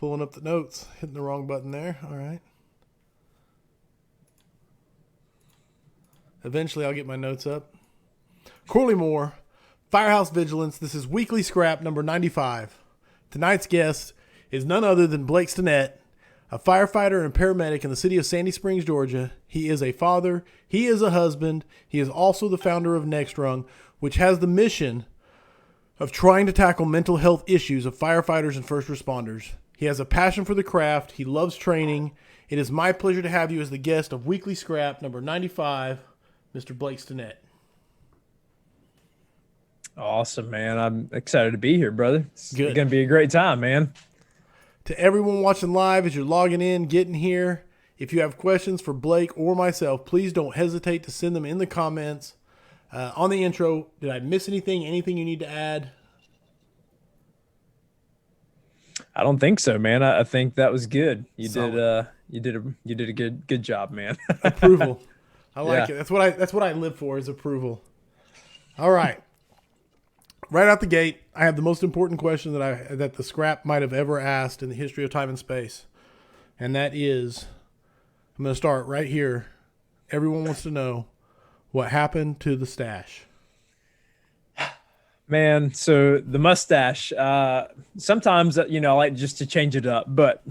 Pulling up the notes. Hitting the wrong button there. All right. Eventually, I'll get my notes up. Corley Moore, Firehouse Vigilance. This is Weekly Scrap number 95. Tonight's guest is none other than Blake Stinnett, a firefighter and paramedic in the city of Sandy Springs, Georgia. He is a father. He is a husband. He is also the founder of Next Rung, which has the mission of trying to tackle mental health issues of firefighters and first responders. He has a passion for the craft. He loves training. It is my pleasure to have you as the guest of Weekly Scrap number 95, Mr. Blake Stinnett. Awesome, man. I'm excited to be here, brother. It's Good. going to be a great time, man. To everyone watching live, as you're logging in, getting here, if you have questions for Blake or myself, please don't hesitate to send them in the comments. On the intro, did I miss anything? Anything you need to add? I don't think so, man. I think that was good. You Solid. did a good job, man. Approval. I like Yeah. it. That's what I live for, is approval. All right. Right out the gate, I have the most important question that the scrap might have ever asked in the history of time and space. And that is, I'm going to start right here. Everyone wants to know what happened to the stash. Man, so the mustache, sometimes, I like just to change it up. But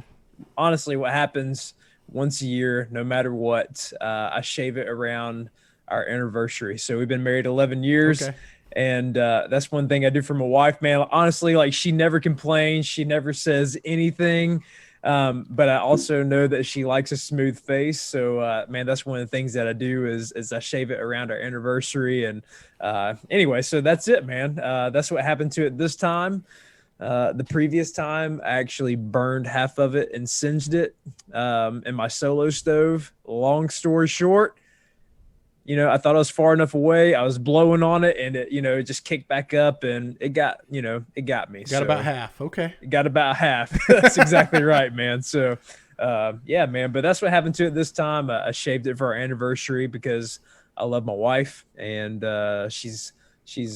honestly, what happens once a year, no matter what, I shave it around our anniversary. So we've been married 11 years. Okay. And that's one thing I do for my wife, man. Honestly, like, she never complains. She never says anything. But I also know that she likes a smooth face. So, man, that's one of the things that I do is I shave it around our anniversary. And anyway, so that's it, man. That's what happened to it this time. The previous time, I actually burned half of it and singed it in my solo stove. Long story short, I thought I was far enough away. I was blowing on it, and it just kicked back up, and it got me. Got about half. Okay. It got about half. That's exactly right, man. So, yeah, man. But that's what happened to it this time. I shaved it for our anniversary because I love my wife, and she's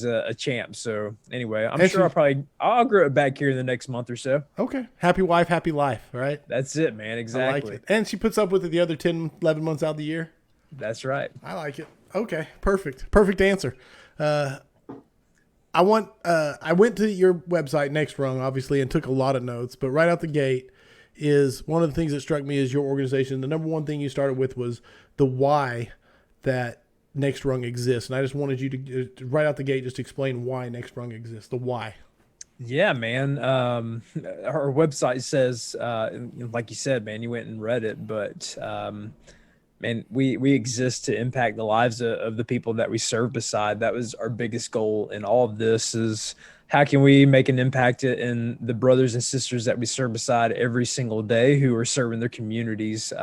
a champ. So anyway, I'm sure I'll grow it back here in the next month or so. Okay. Happy wife, happy life, right? That's it, man. Exactly. I like it. And she puts up with it the other 10, 11 months out of the year. That's right. I like it. Okay, perfect answer. I went to your website, Next Rung, obviously, and took a lot of notes. But right out the gate is one of the things that struck me is your organization. The number one thing you started with was the why that Next Rung exists, and I just wanted you to right out the gate just explain why Next Rung exists. The why. Yeah, man. Our website says, like you said, man, you went and read it, but man, we exist to impact the lives of the people that we serve beside. That was our biggest goal in all of this, is how can we make an impact in the brothers and sisters that we serve beside every single day who are serving their communities.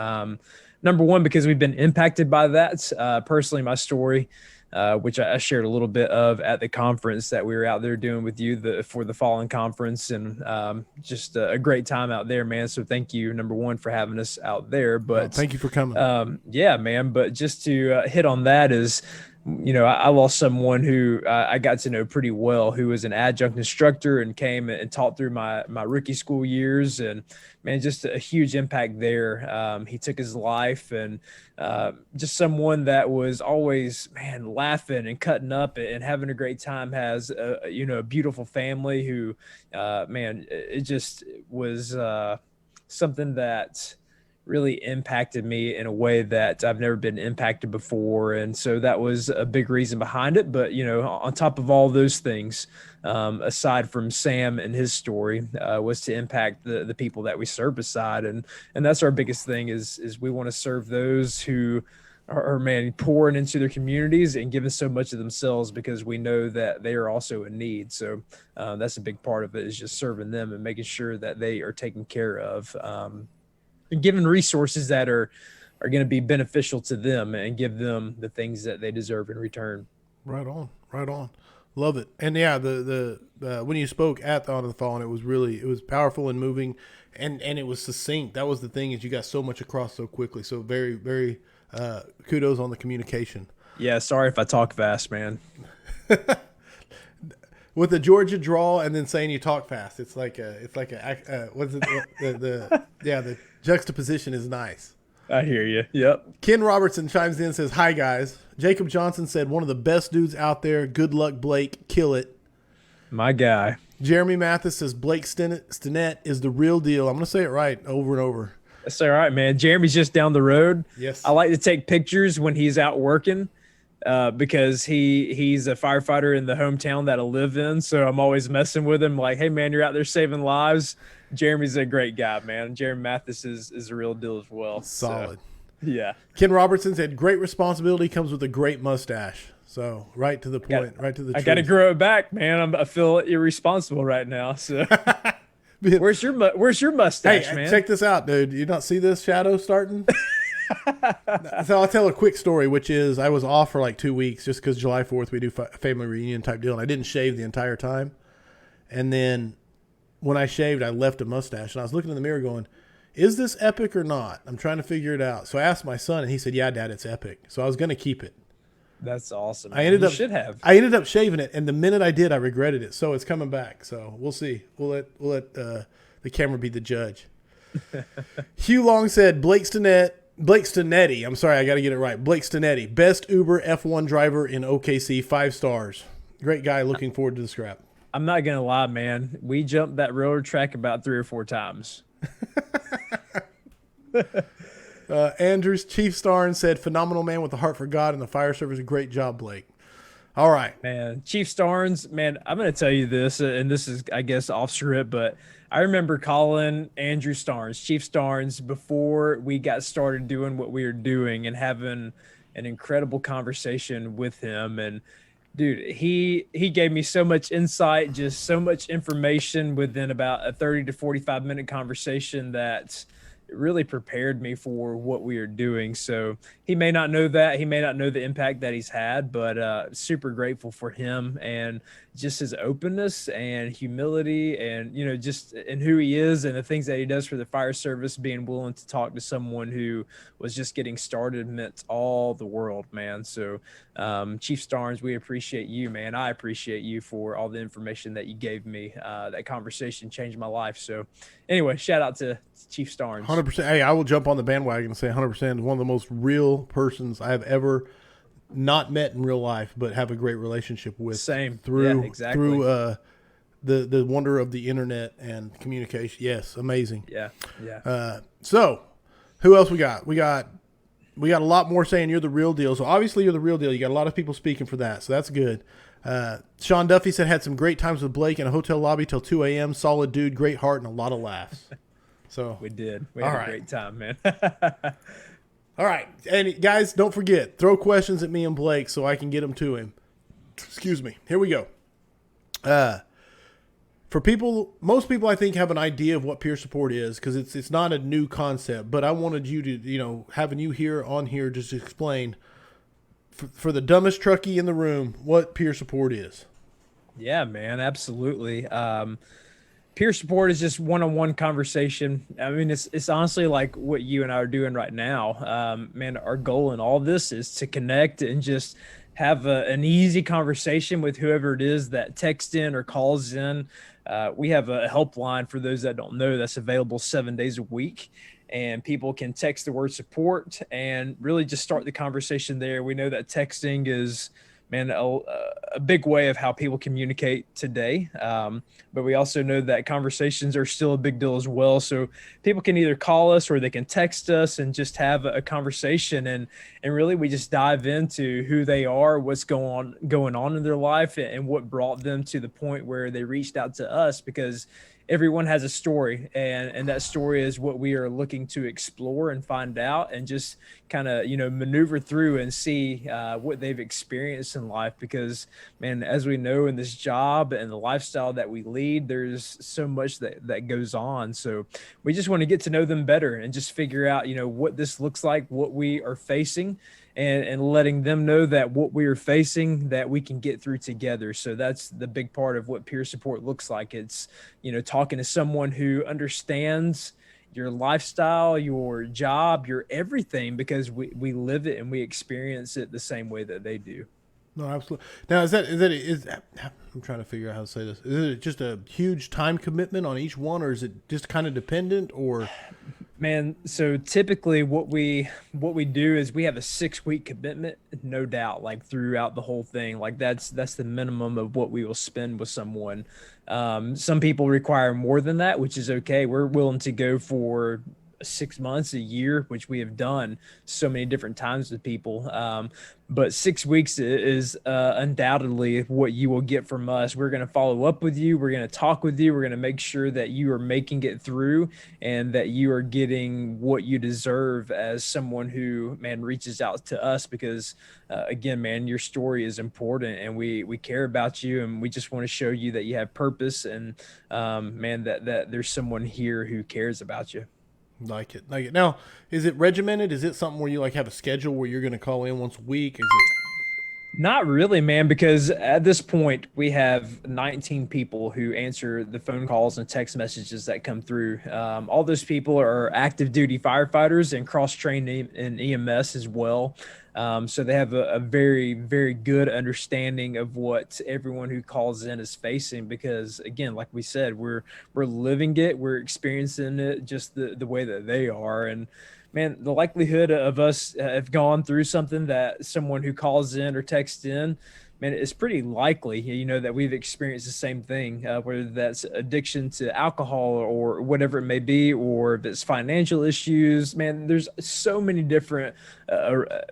Number one, because we've been impacted by that. Personally, my story, which I shared a little bit of at the conference that we were out there doing with you for the Fallen Conference, and just a great time out there, man. So thank you, number one, for having us out there. But thank you for coming. yeah, man. But just to hit on that is, I lost someone who I got to know pretty well, who was an adjunct instructor and came and taught through my rookie school years. And man, just a huge impact there. He took his life, and just someone that was always, man, laughing and cutting up and having a great time, has a beautiful family who, man, it just was something that really impacted me in a way that I've never been impacted before. And so that was a big reason behind it. But, on top of all those things, aside from Sam and his story, was to impact the people that we serve beside. And that's our biggest thing is we want to serve those who are, man, pouring into their communities and giving so much of themselves, because we know that they are also in need. So that's a big part of it, is just serving them and making sure that they are taken care of. And given resources that are going to be beneficial to them and give them the things that they deserve in return. Right on. Love it. And yeah, the when you spoke at the Honor the Fallen, it was powerful and moving, and it was succinct. That was the thing, is you got so much across so quickly. So very, very kudos on the communication. Yeah. Sorry if I talk fast, man. with a Georgia drawl and then saying you talk fast. It's like what's it? The juxtaposition is nice. I hear you. Yep. Ken Robertson chimes in and says, "Hi guys." Jacob Johnson said, "One of the best dudes out there. Good luck, Blake. Kill it." My guy. Jeremy Mathis says Blake Stinnett is the real deal. I'm going to say it right over and over. That's all right, man. Jeremy's just down the road. Yes. I like to take pictures when he's out working because he's a firefighter in the hometown that I live in. So I'm always messing with him like, hey, man, you're out there saving lives. Jeremy's a great guy, man. Jeremy Mathis is a real deal as well. Solid. So, yeah. Ken Robertson said, great responsibility comes with a great mustache. So right to the point, right to the truth. I got to grow it back, man. I feel irresponsible right now. So where's your mustache, hey, man? Check this out, dude. You not see this shadow starting? So I'll tell a quick story, which is I was off for like 2 weeks just because July 4th we do family reunion type deal, and I didn't shave the entire time. And then when I shaved, I left a mustache, and I was looking in the mirror going, is this epic or not? I'm trying to figure it out. So I asked my son, and he said, yeah, Dad, it's epic. So I was going to keep it. That's awesome. I ended up shaving it, and the minute I did, I regretted it. So it's coming back. So we'll see. We'll let the camera be the judge. Hugh Long said Blake Stinnett. I'm sorry, I got to get it right. Blake Stinnett, best Uber F1 driver in OKC, 5 stars. Great guy. Looking forward to the scrap. I'm not gonna lie, man. We jumped that railroad track about 3 or 4 times. Andrews Chief Starn said, phenomenal man with a heart for God and the fire service. Great job, Blake. All right. Man, Chief Starnes, man, I'm going to tell you this, and this is, I guess, off script, but I remember calling Andrew Starnes, Chief Starnes, before we got started doing what we were doing and having an incredible conversation with him. And, dude, he gave me so much insight, just so much information within about a 30 to 45-minute conversation that really prepared me for what we are doing. So he may not know that. He may not know the impact that he's had, but super grateful for him and just his openness and humility and, you know, just in who he is and the things that he does for the fire service, being willing to talk to someone who was just getting started meant all the world, man. So Chief Starnes, we appreciate you, man. I appreciate you for all the information that you gave me. That conversation changed my life. So anyway, shout out to Chief Starnes. 100%. Hey, I will jump on the bandwagon and say 100% is one of the most real persons I have ever not met in real life, but have a great relationship with. Same. Through Exactly. The wonder of the internet and communication. Yes, amazing. Yeah. So who else we got? We got a lot more saying you're the real deal. So obviously you're the real deal. You got a lot of people speaking for that. So that's good. Sean Duffy said had some great times with Blake in a hotel lobby till 2 a.m. Solid dude, great heart, and a lot of laughs. So we did. We had a great time, man. All right. And guys, don't forget, throw questions at me and Blake so I can get them to him. Excuse me. Here we go. For people, most people I think have an idea of what peer support is because it's not a new concept, but I wanted you to, having you on here just explain for the dumbest truckie in the room what peer support is. Yeah, man, absolutely. Peer support is just one-on-one conversation. I mean, it's honestly like what you and I are doing right now. Man, our goal in all this is to connect and just have an easy conversation with whoever it is that texts in or calls in. We have a helpline for those that don't know that's available 7 days a week. And people can text the word support and really just start the conversation there. We know that texting is, man, a big way of how people communicate today. But we also know that conversations are still a big deal as well. So people can either call us or they can text us and just have a conversation. And really we just dive into who they are, what's going on in their life and what brought them to the point where they reached out to us, because everyone has a story, and that story is what we are looking to explore and find out and just kind of, maneuver through and see what they've experienced in life. Because, man, as we know in this job and the lifestyle that we lead, there's so much that goes on. So we just want to get to know them better and just figure out, what this looks like, what we are facing, and letting them know that what we are facing, that we can get through together. So that's the big part of what peer support looks like. It's, talking to someone who understands your lifestyle, your job, your everything, because we live it and we experience it the same way that they do. No, absolutely. Now, is I'm trying to figure out how to say this. Is it just a huge time commitment on each one, or is it just kind of dependent? Or Man, so typically what we do is we have a 6 week commitment, no doubt, like throughout the whole thing. Like that's the minimum of what we will spend with someone. Some people require more than that, which is okay. We're willing to go for 6 months, a year, which we have done so many different times with people. But 6 weeks is undoubtedly what you will get from us. We're going to follow up with you. We're going to talk with you. We're going to make sure that you are making it through and that you are getting what you deserve as someone who, man, reaches out to us because, again, man, your story is important and we care about you and we just want to show you that you have purpose and, man, that there's someone here who cares about you. like it, like it. Now, is it regimented? Is it something where you like have a schedule where you're going to call in once a week? Is it? Not really, man, because at this point we have 19 people who answer the phone calls and text messages that come through. All those people are active duty firefighters and cross trained in EMS as well. So they have a very, very good understanding of what everyone who calls in is facing. Because again, like we said, we're living it, we're experiencing it just the way that they are, and man, the likelihood of us have gone through something that someone who calls in or texts in, man, it's pretty likely, that we've experienced the same thing, whether that's addiction to alcohol or whatever it may be, or if it's financial issues, man, there's so many different,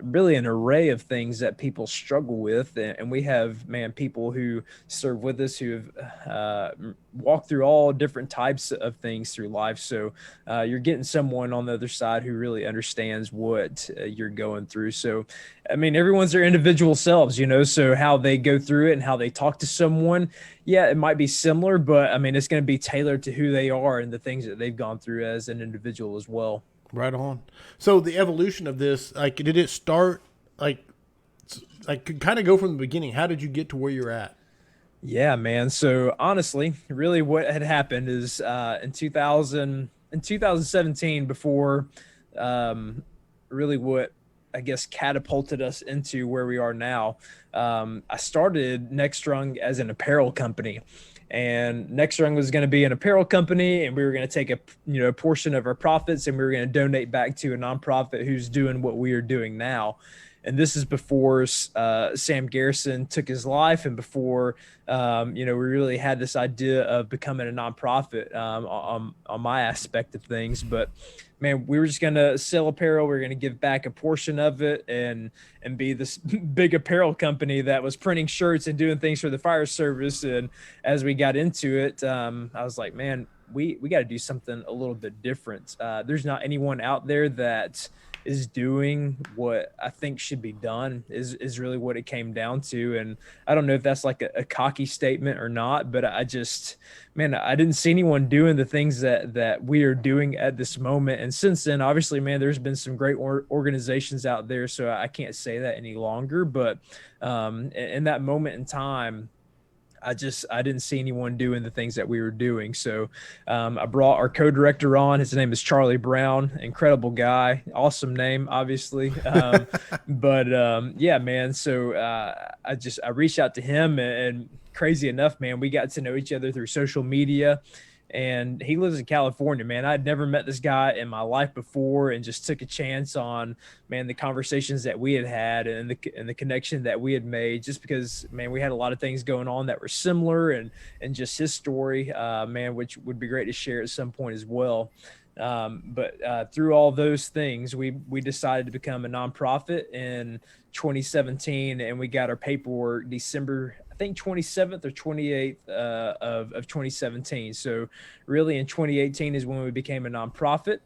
really an array of things that people struggle with. And we have, man, people who serve with us who have walked through all different types of things through life. So you're getting someone on the other side who really understands what you're going through. So, I mean, everyone's their individual selves, so how they go through it and how they talk to someone, yeah, it might be similar, but I mean, it's going to be tailored to who they are and the things that they've gone through as an individual as well. Right on. So the evolution of this, like, did it start like kind of go from the beginning? How did you get to where you're at? Yeah, man. So honestly, really what had happened is in 2017, before really what I guess catapulted us into where we are now, I started Next Rung as an apparel company. And Next Rung was going to be an apparel company, and we were going to take a portion of our profits, and we were going to donate back to a nonprofit who's doing what we are doing now. And this is before Sam Garrison took his life, and before we really had this idea of becoming a nonprofit on my aspect of things. But man, we were just gonna sell apparel. We were gonna give back a portion of it, and be this big apparel company that was printing shirts and doing things for the fire service. And as we got into it, I was like, man, we got to do something a little bit different. There's not anyone out there that is doing what I think should be done is really what it came down to. And I don't know if that's like a cocky statement or not, but I just, man, I didn't see anyone doing the things that we are doing at this moment. And since then, obviously, man, there's been some great organizations out there, so I can't say that any longer. But in that moment in time, I didn't see anyone doing the things that we were doing. So I brought our co-director on. His name is Charlie Brown. Incredible guy. Awesome name, obviously. But yeah, man. So I reached out to him, and crazy enough, man, we got to know each other through social media. And he lives in California, man. I'd never met this guy in my life before, and just took a chance on, man, the conversations that we had had and the connection that we had made, just because, man, we had a lot of things going on that were similar, and just his story, man, which would be great to share at some point as well. But through all those things, we decided to become a nonprofit in 2017, and we got our paperwork December, I think 27th or 28th of 2017. So really in 2018 is when we became a nonprofit.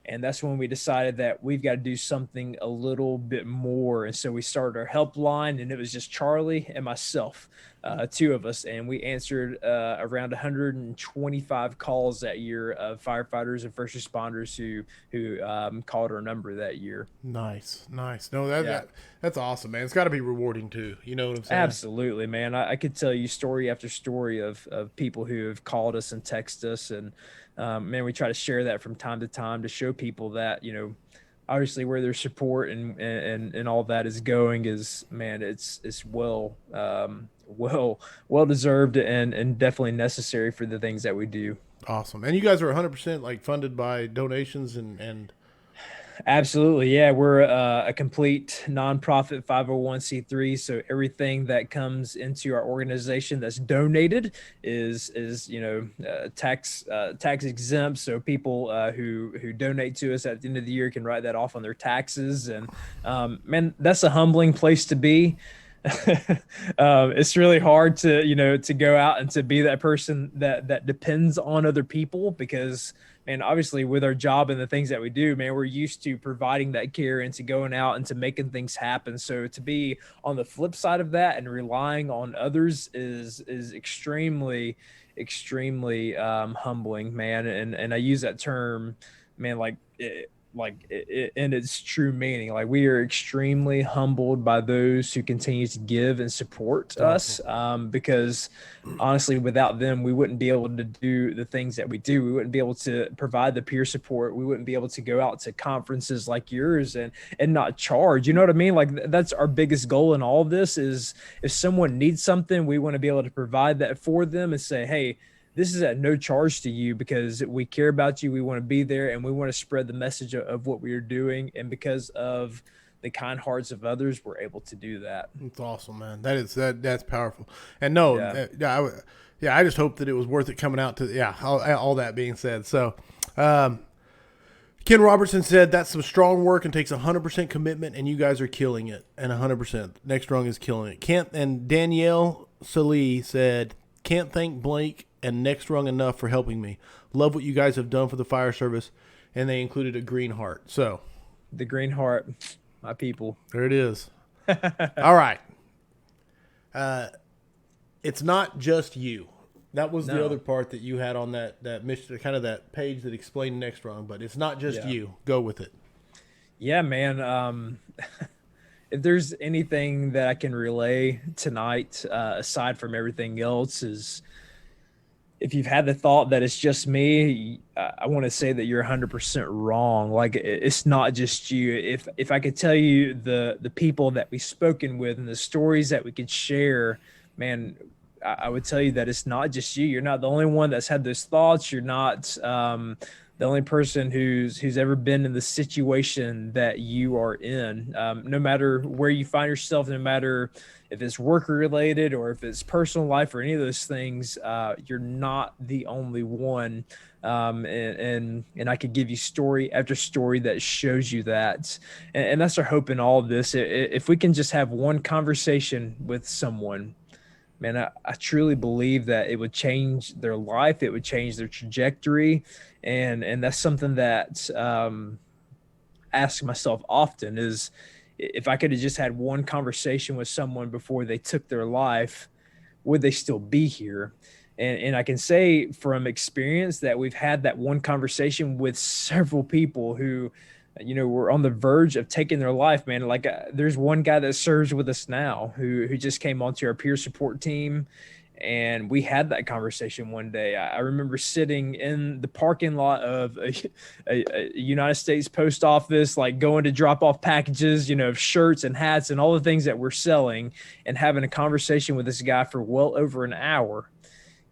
And that's when we decided that we've got to do something a little bit more. And so we started our helpline, and it was just Charlie and myself, two of us. And we answered around 125 calls that year of firefighters and first responders who called our number that year. Nice. No, that's awesome, man. It's got to be rewarding too. You know what I'm saying? Absolutely, man. I could tell you story after story of people who have called us and texted us, and man, we try to share that from time to time to show people that, obviously where their support and all that is going is, man, it's well deserved and definitely necessary for the things that we do. Awesome. And you guys are 100% like funded by donations and Absolutely. Yeah. We're a complete nonprofit 501c3. So everything that comes into our organization that's donated is, tax exempt. So people who donate to us at the end of the year can write that off on their taxes. And man, that's a humbling place to be. It's really hard to go out and to be that person that depends on other people because, and obviously with our job and the things that we do, man, we're used to providing that care and to going out and to making things happen. So to be on the flip side of that and relying on others is extremely humbling, man. And I use that term, man, in its true meaning. Like, we are extremely humbled by those who continue to give and support us, because honestly, without them, we wouldn't be able to do the things that we do. We wouldn't be able to provide the peer support. We wouldn't be able to go out to conferences like yours and not charge. You know what I mean? Like, that's our biggest goal in all of this is if someone needs something, we want to be able to provide that for them and say, hey, this is at no charge to you because we care about you. We want to be there and we want to spread the message of what we are doing. And because of the kind hearts of others, we're able to do that. It's awesome, man. That's powerful. And no, I just hope that it was worth it coming out to, all that being said. So, Ken Robertson said that's some strong work and takes 100% commitment, and you guys are killing it. And 100%. Next Rung is killing it. And Danielle Salee said, can't thank Blake and Next Rung enough for helping me. Love what you guys have done for the fire service. And they included a green heart. So the green heart, my people. There it is. All right. It's not just you. That was the other part that you had on that mission, kind of that page that explained Next Rung, but it's not just you. Go with it. Yeah, man. If there's anything that I can relay tonight, aside from everything else, is if you've had the thought that it's just me, I want to say that you're 100% wrong. Like, it's not just you. If I could tell you the people that we've spoken with and the stories that we could share, man, I would tell you that it's not just you. You're not the only one that's had those thoughts. You're not the only person who's ever been in the situation that you are in. No matter where you find yourself, no matter if it's work related or if it's personal life or any of those things, you're not the only one. And I could give you story after story that shows you that. And that's our hope in all of this. If we can just have one conversation with someone, man, I truly believe that it would change their life. It would change their trajectory. And that's something that I ask myself often is, if I could have just had one conversation with someone before they took their life, would they still be here? And I can say from experience that we've had that one conversation with several people who, were on the verge of taking their life, man. Like, there's one guy that serves with us now who just came onto our peer support team. And we had that conversation one day. I remember sitting in the parking lot of a United States post office, like going to drop off packages, of shirts and hats and all the things that we're selling, and having a conversation with this guy for well over an hour.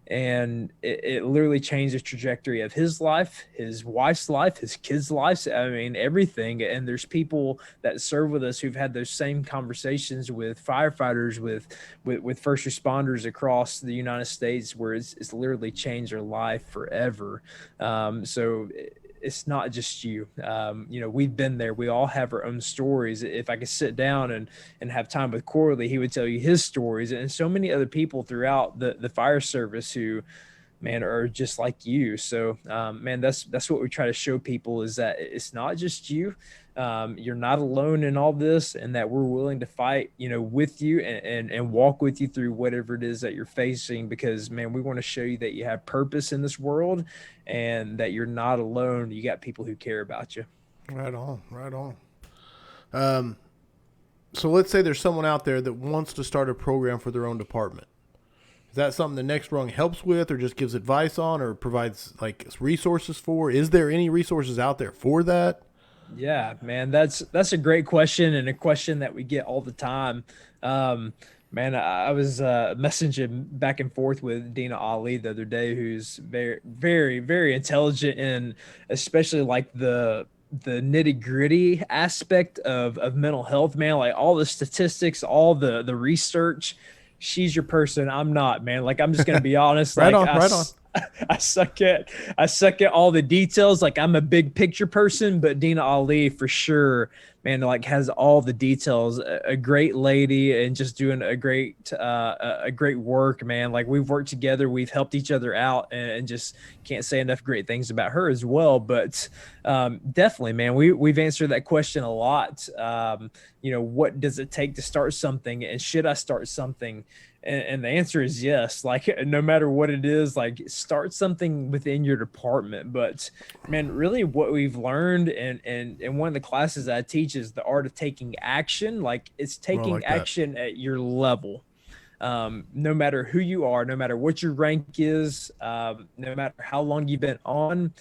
And it literally changed the trajectory of his life, his wife's life, his kids' lives. I mean, everything. And there's people that serve with us who've had those same conversations with firefighters, with first responders across the United States, where it's literally changed their life forever. So it's not just you. We've been there. We all have our own stories. If I could sit down and have time with Corley, he would tell you his stories, and so many other people throughout the fire service who, man, are just like you. So, man, that's what we try to show people, is that it's not just you. You're not alone in all this, and that we're willing to fight, with you and walk with you through whatever it is that you're facing, because, man, we want to show you that you have purpose in this world and that you're not alone. You got people who care about you. Right on. So let's say there's someone out there that wants to start a program for their own department. Is that something the Next Rung helps with, or just gives advice on, or provides like resources for? Is there any resources out there for that? Yeah, man, that's a great question and a question that we get all the time. Um, Man, I was messaging back and forth with Dina Ali the other day, who's very, very, very intelligent and especially like the nitty gritty aspect of mental health, man. Like all the statistics, all the research. She's your person. I'm not, man. Like I'm just gonna be honest. Right Like on, right on. I suck at all the details. Like I'm a big picture person, but Dina Ali for sure, man, like has all the details. A great lady and just doing a great work, man. Like we've worked together, we've helped each other out, and just can't say enough great things about her as well. But definitely, man, we've answered that question a lot. What does it take to start something, and should I start something? And the answer is yes. Like no matter what it is, like start something within your department. But man, really what we've learned and one of the classes I teach is the art of taking action. Like it's taking like that. action at your level. No matter who you are, no matter what your rank is, no matter how long you've been on,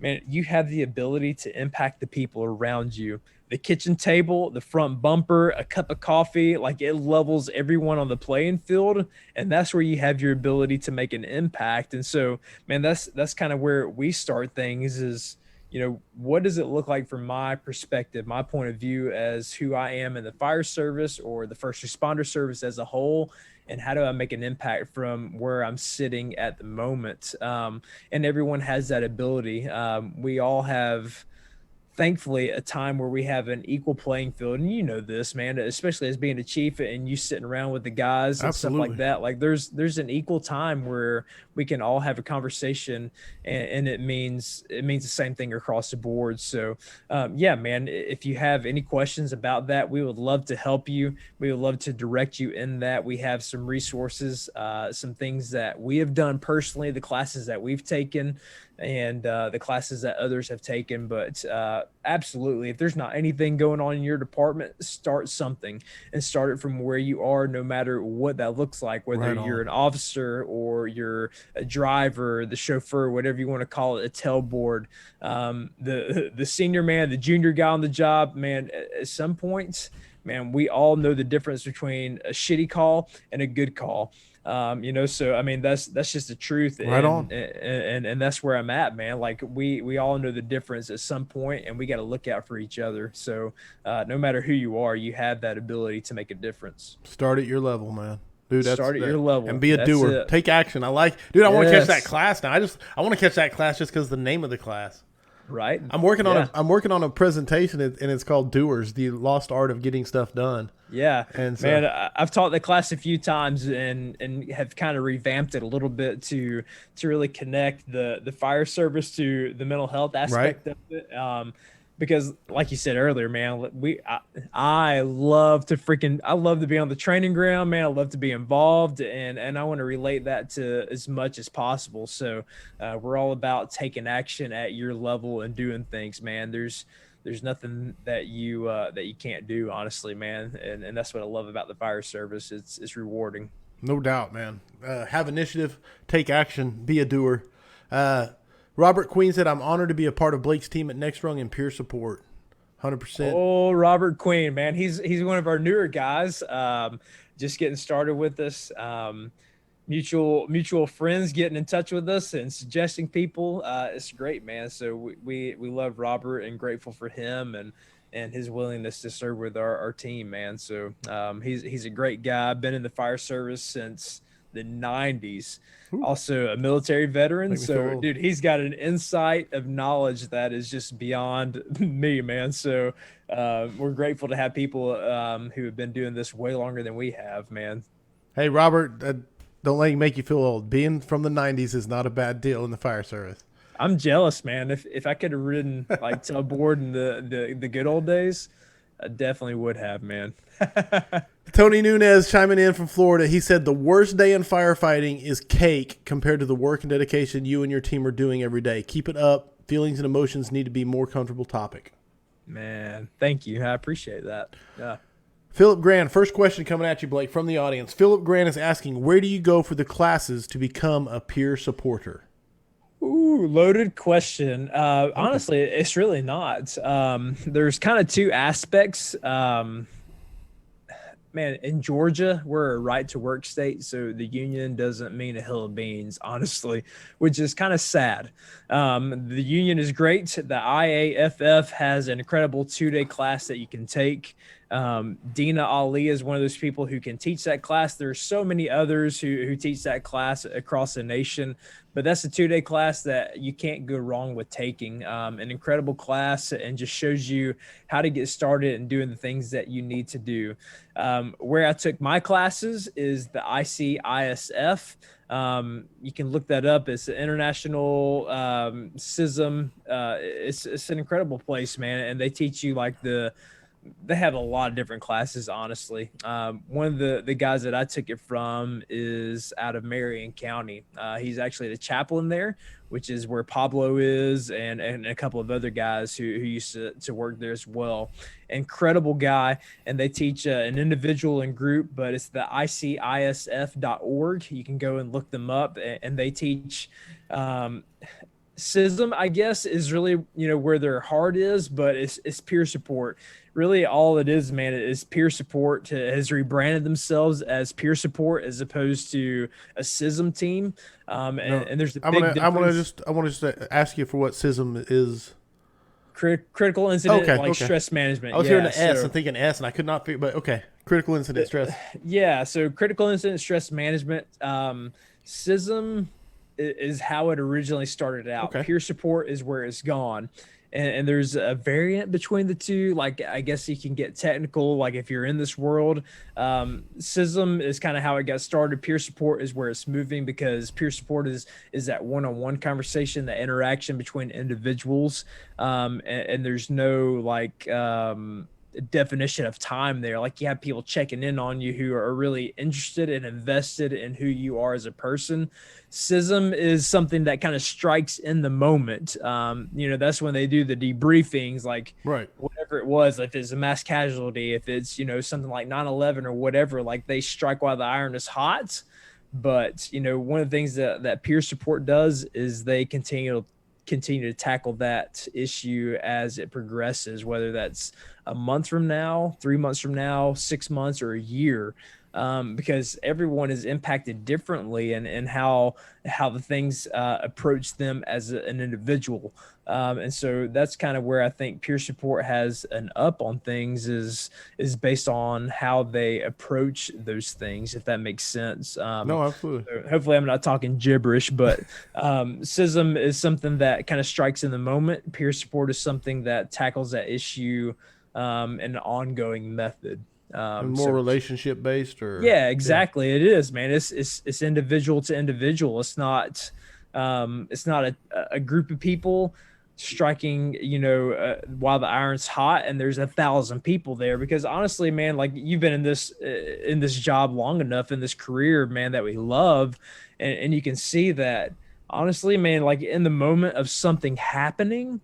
man, you have the ability to impact the people around you. The kitchen table, the front bumper, a cup of coffee, like it levels everyone on the playing field. And that's where you have your ability to make an impact. And so, man, that's kind of where we start things is, what does it look like from my perspective, my point of view as who I am in the fire service or the first responder service as a whole? And how do I make an impact from where I'm sitting at the moment? And everyone has that ability. We all have, thankfully, a time where we have an equal playing field. And you know this, man, especially as being a chief and you sitting around with the guys and Absolutely. stuff like that. Like there's an equal time where we can all have a conversation and it means the same thing across the board. So yeah, man, if you have any questions about that, we would love to help you. We would love to direct you in that. We have some resources, some things that we have done personally, the classes that we've taken, and the classes that others have taken. But absolutely, if there's not anything going on in your department, start something and start it from where you are, no matter what that looks like, whether you're an officer or you're a driver, the chauffeur, whatever you want to call it, a tailboard, the senior man, the junior guy on the job, man, at some points, man, we all know the difference between a shitty call and a good call. So I mean that's just the truth, and that's where I'm at, man. Like we all know the difference at some point, and we got to look out for each other. So no matter who you are, you have that ability to make a difference. Start at your level, man. Dude, start at your level and be a doer. Take action. I want to catch that class now. I want to catch that class just because the name of the class. Right. I'm working on a presentation, and it's called Doers: The Lost Art of Getting Stuff Done. Yeah, and so, man, I've taught the class a few times and have kind of revamped it a little bit to really connect the fire service to the mental health aspect of it. Because like you said earlier, man, I love to be on the training ground, man. I love to be involved, and I want to relate that to as much as possible. So we're all about taking action at your level and doing things, man. There's nothing that you can't do, honestly, man. And that's what I love about the fire service. It's rewarding. No doubt, man. Have initiative, take action, be a doer. Robert Queen said, I'm honored to be a part of Blake's team at Next Rung and peer support. 100%. Oh, Robert Queen, man. He's one of our newer guys, just getting started with us. Mutual friends getting in touch with us and suggesting people. It's great, man. So we love Robert and grateful for him and his willingness to serve with our team, man. So he's a great guy. Been in the fire service since the 90s. Ooh. Also a military veteran. So dude, he's got an insight of knowledge that is just beyond me, man. So we're grateful to have people who have been doing this way longer than we have, man. Hey, Robert, don't let it make you feel old. Being from the 90s is not a bad deal in the fire service. I'm jealous, man. If I could have ridden like to a board in the good old days, I definitely would have, man. Tony Nunez chiming in from Florida. He said the worst day in firefighting is cake compared to the work and dedication you and your team are doing every day. Keep it up. Feelings and emotions need to be more comfortable topic. Man, thank you. I appreciate that. Yeah. Philip Grant, first question coming at you, Blake, from the audience. Philip Grant is asking, where do you go for the classes to become a peer supporter? Ooh, loaded question. Honestly, it's really not. There's kind of two aspects. Man, in Georgia, we're a right to work state, so the union doesn't mean a hill of beans, honestly, which is kind of sad. The union is great. The IAFF has an incredible 2-day class that you can take. Dina Ali is one of those people who can teach that class. There's so many others who teach that class across the nation, but that's a 2-day class that you can't go wrong with taking. An incredible class, and just shows you how to get started and doing the things that you need to do. Where I took my classes is the ICISF. You can look that up. It's an international SISM. It's an incredible place, man. And they teach you they have a lot of different classes, honestly. One of the guys that I took it from is out of Marion County. He's actually the chaplain there, which is where Pablo is, and a couple of other guys who used to work there as well. Incredible guy. And they teach an individual and group, but it's the ICISF.org. You can go and look them up, and they teach SISM, I guess, is really, where their heart is, but it's peer support. Really, all it is, man, is peer support. Has rebranded themselves as peer support as opposed to a SISM team. And there's a big difference. I want to just ask you for what SISM is. Critical incident, stress management. I was hearing the S and thinking S, and I could not figure, but okay. Critical incident stress. Yeah, so critical incident stress management. SISM is how it originally started out. Okay. Peer support is where it's gone. And there's a variant between the two. Like, I guess you can get technical, like if you're in this world. SISM is kind of how it got started. Peer support is where it's moving, because peer support is that one-on-one conversation, that interaction between individuals. And there's no definition of time there. Like, you have people checking in on you who are really interested and invested in who you are as a person. SISM is something that kind of strikes in the moment. That's when they do the debriefings, like right. Whatever it was, if it's a mass casualty, if it's, something like 9/11 or whatever, like they strike while the iron is hot. But, one of the things that peer support does is they continue to tackle that issue as it progresses, whether that's a month from now, 3 months from now, 6 months, or a year, because everyone is impacted differently and how the things approach them as an individual. And so that's kind of where I think peer support has an up on things is based on how they approach those things, if that makes sense. No, absolutely. So hopefully I'm not talking gibberish, but SISM is something that kind of strikes in the moment. Peer support is something that tackles that issue in an ongoing method. More relationship based, or exactly. Yeah. It is, man. It's individual to individual. It's not a group of people striking, while the iron's hot and there's 1,000 people there. Because honestly, man, like, you've been in this job long enough, in this career, man, that we love, and you can see that honestly, man, like, in the moment of something happening,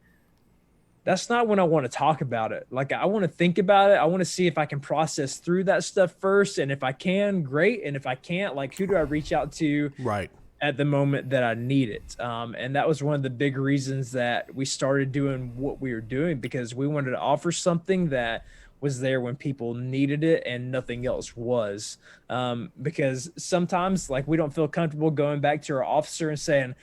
that's not when I want to talk about it. Like, I want to think about it. I want to see if I can process through that stuff first. And if I can, great. And if I can't, like, who do I reach out to right at the moment that I need it? And that was one of the big reasons that we started doing what we were doing, because we wanted to offer something that was there when people needed it and nothing else was. Because sometimes, like, we don't feel comfortable going back to our officer and saying,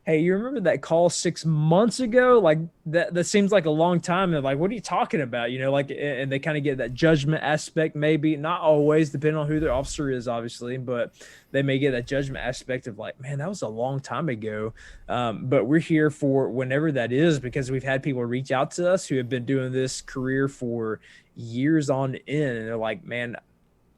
hey, you remember that call 6 months ago? Like, that seems like a long time. And like, what are you talking about? And they kind of get that judgment aspect, maybe not always, depending on who their officer is, obviously, but they may get that judgment aspect of like, man, that was a long time ago. But we're here for whenever that is, because we've had people reach out to us who have been doing this career for years on end. And they're like, man,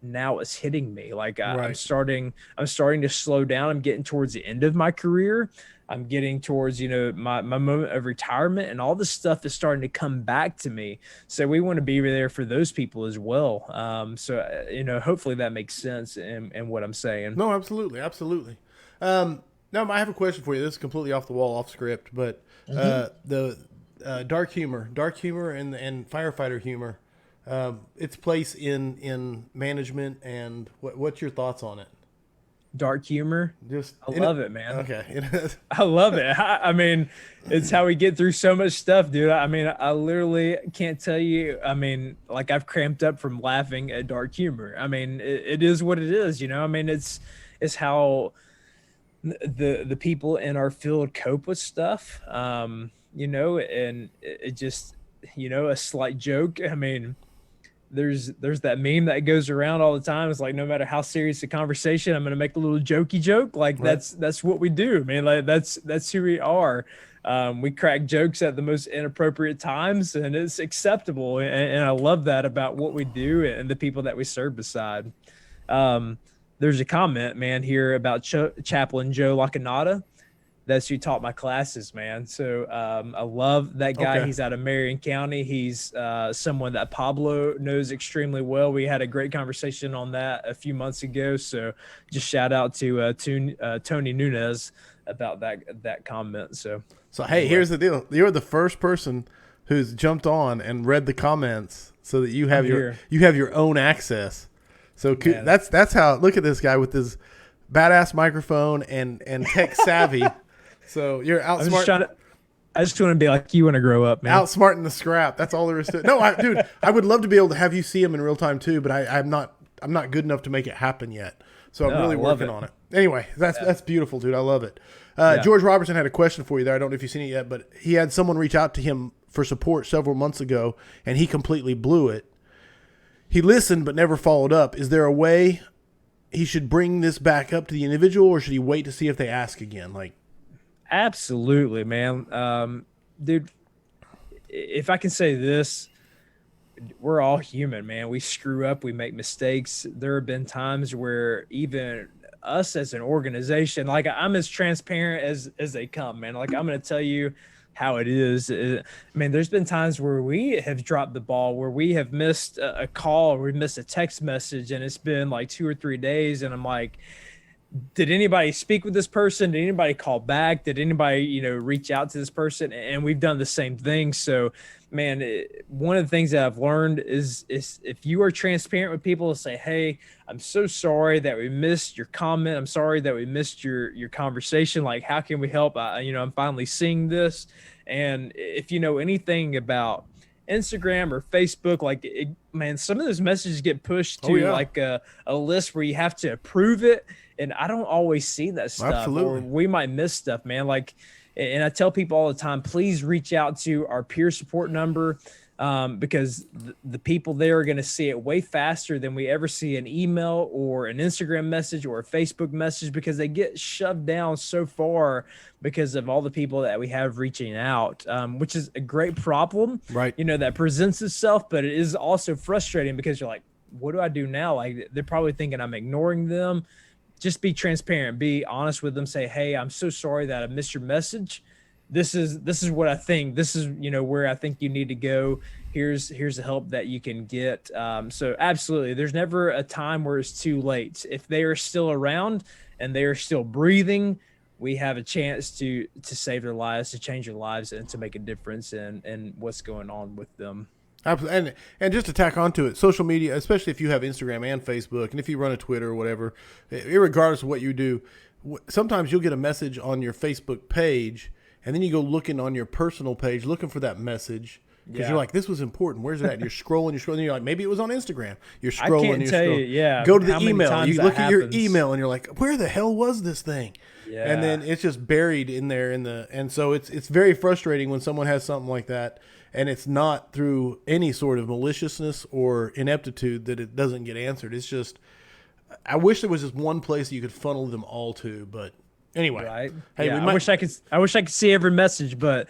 now it's hitting me. Like, I'm starting to slow down. I'm getting towards the end of my career. I'm getting towards, my moment of retirement, and all this stuff is starting to come back to me. So we want to be there for those people as well. Hopefully that makes sense in what I'm saying. No, absolutely. Absolutely. Now I have a question for you. This is completely off the wall, off script, but the dark humor and firefighter humor, its place in management, and what's your thoughts on it? dark humor. I love it, man. Okay. I love it. I mean, it's how we get through so much stuff, dude. I mean, I literally can't tell you. I mean, like I've cramped up from laughing at dark humor. I mean, it is what it is, you know. I mean, it's how the people in our field cope with stuff. You know, and it just, you know, a slight joke. I mean, there's that meme that goes around all the time. It's like, no matter how serious the conversation, I'm going to make a little jokey joke. Like Right. that's what we do, man. Like that's who we are. We crack jokes at the most inappropriate times, and it's acceptable. And I love that about what we do and the people that we serve beside. There's a comment, man, here about Chaplain Joe Lacanata. That's who taught my classes, man. So I love that guy. Okay. He's out of Marion County. He's someone that Pablo knows extremely well. We had a great conversation on that a few months ago. So just shout out to Tony Nunez about that comment. So Hey, here's the deal. You're the first person who's jumped on and read the comments so that you have your own access. So Man. that's how. Look at this guy with his badass microphone and tech savvy. So you're outsmart. I just want to be like you when I grow up, man. Outsmarting the scrap. That's all there is to it. No, dude, I would love to be able to have you see him in real time too, but I'm not good enough to make it happen yet. So I'm really working on it. Anyway, that's beautiful, dude. I love it. George Robertson had a question for you there. I don't know if you've seen it yet, but he had someone reach out to him for support several months ago, and he completely blew it. He listened but never followed up. Is there a way he should bring this back up to the individual, or should he wait to see if they ask again? Like, absolutely, man. Dude, if I can say this, we're all human, man. We screw up, we make mistakes. There have been times where even us as an organization, like I'm as transparent as they come, man. Like I'm going to tell you how it is. I mean, there's been times where we have dropped the ball, where we have missed a call, or we missed a text message, and it's been like 2 or 3 days. And I'm like, did anybody speak with this person? Did anybody call back? Did anybody, you know, reach out to this person? And we've done the same thing. So, man, one of the things that I've learned is if you are transparent with people, say, hey, I'm so sorry that we missed your comment. I'm sorry that we missed your conversation. Like, how can we help? I'm finally seeing this. And if you know anything about Instagram or Facebook, like, man, some of those messages get pushed to like a list where you have to approve it. And I don't always see that stuff. Absolutely. Or we might miss stuff, man. Like, and I tell people all the time, please reach out to our peer support number, because the people there are going to see it way faster than we ever see an email or an Instagram message or a Facebook message, because they get shoved down so far because of all the people that we have reaching out, which is a great problem, right? You know, that presents itself, but it is also frustrating because you're like, what do I do now? Like, they're probably thinking I'm ignoring them. Just be transparent, be honest with them. Say, hey, I'm so sorry that I missed your message. This is what I think. This is, you know, where I think you need to go. Here's the help that you can get. So absolutely, there's never a time where it's too late. If they are still around and they are still breathing, we have a chance to save their lives, to change their lives, and to make a difference in what's going on with them. Absolutely. And just to tack onto it, social media, especially if you have Instagram and Facebook, and if you run a Twitter or whatever, regardless of what you do, sometimes you'll get a message on your Facebook page, and then you go looking on your personal page, looking for that message, because you're like, this was important. Where's it at? And you're scrolling, and you're like, maybe it was on Instagram. You're scrolling. I can't tell you, yeah. Go to the email. You look at your email, and you're like, where the hell was this thing? Yeah. And then it's just buried in there and so it's very frustrating when someone has something like that, and it's not through any sort of maliciousness or ineptitude that it doesn't get answered. It's just, I wish there was just one place you could funnel them all to. But anyway, right? Hey, yeah, I wish I could see every message, but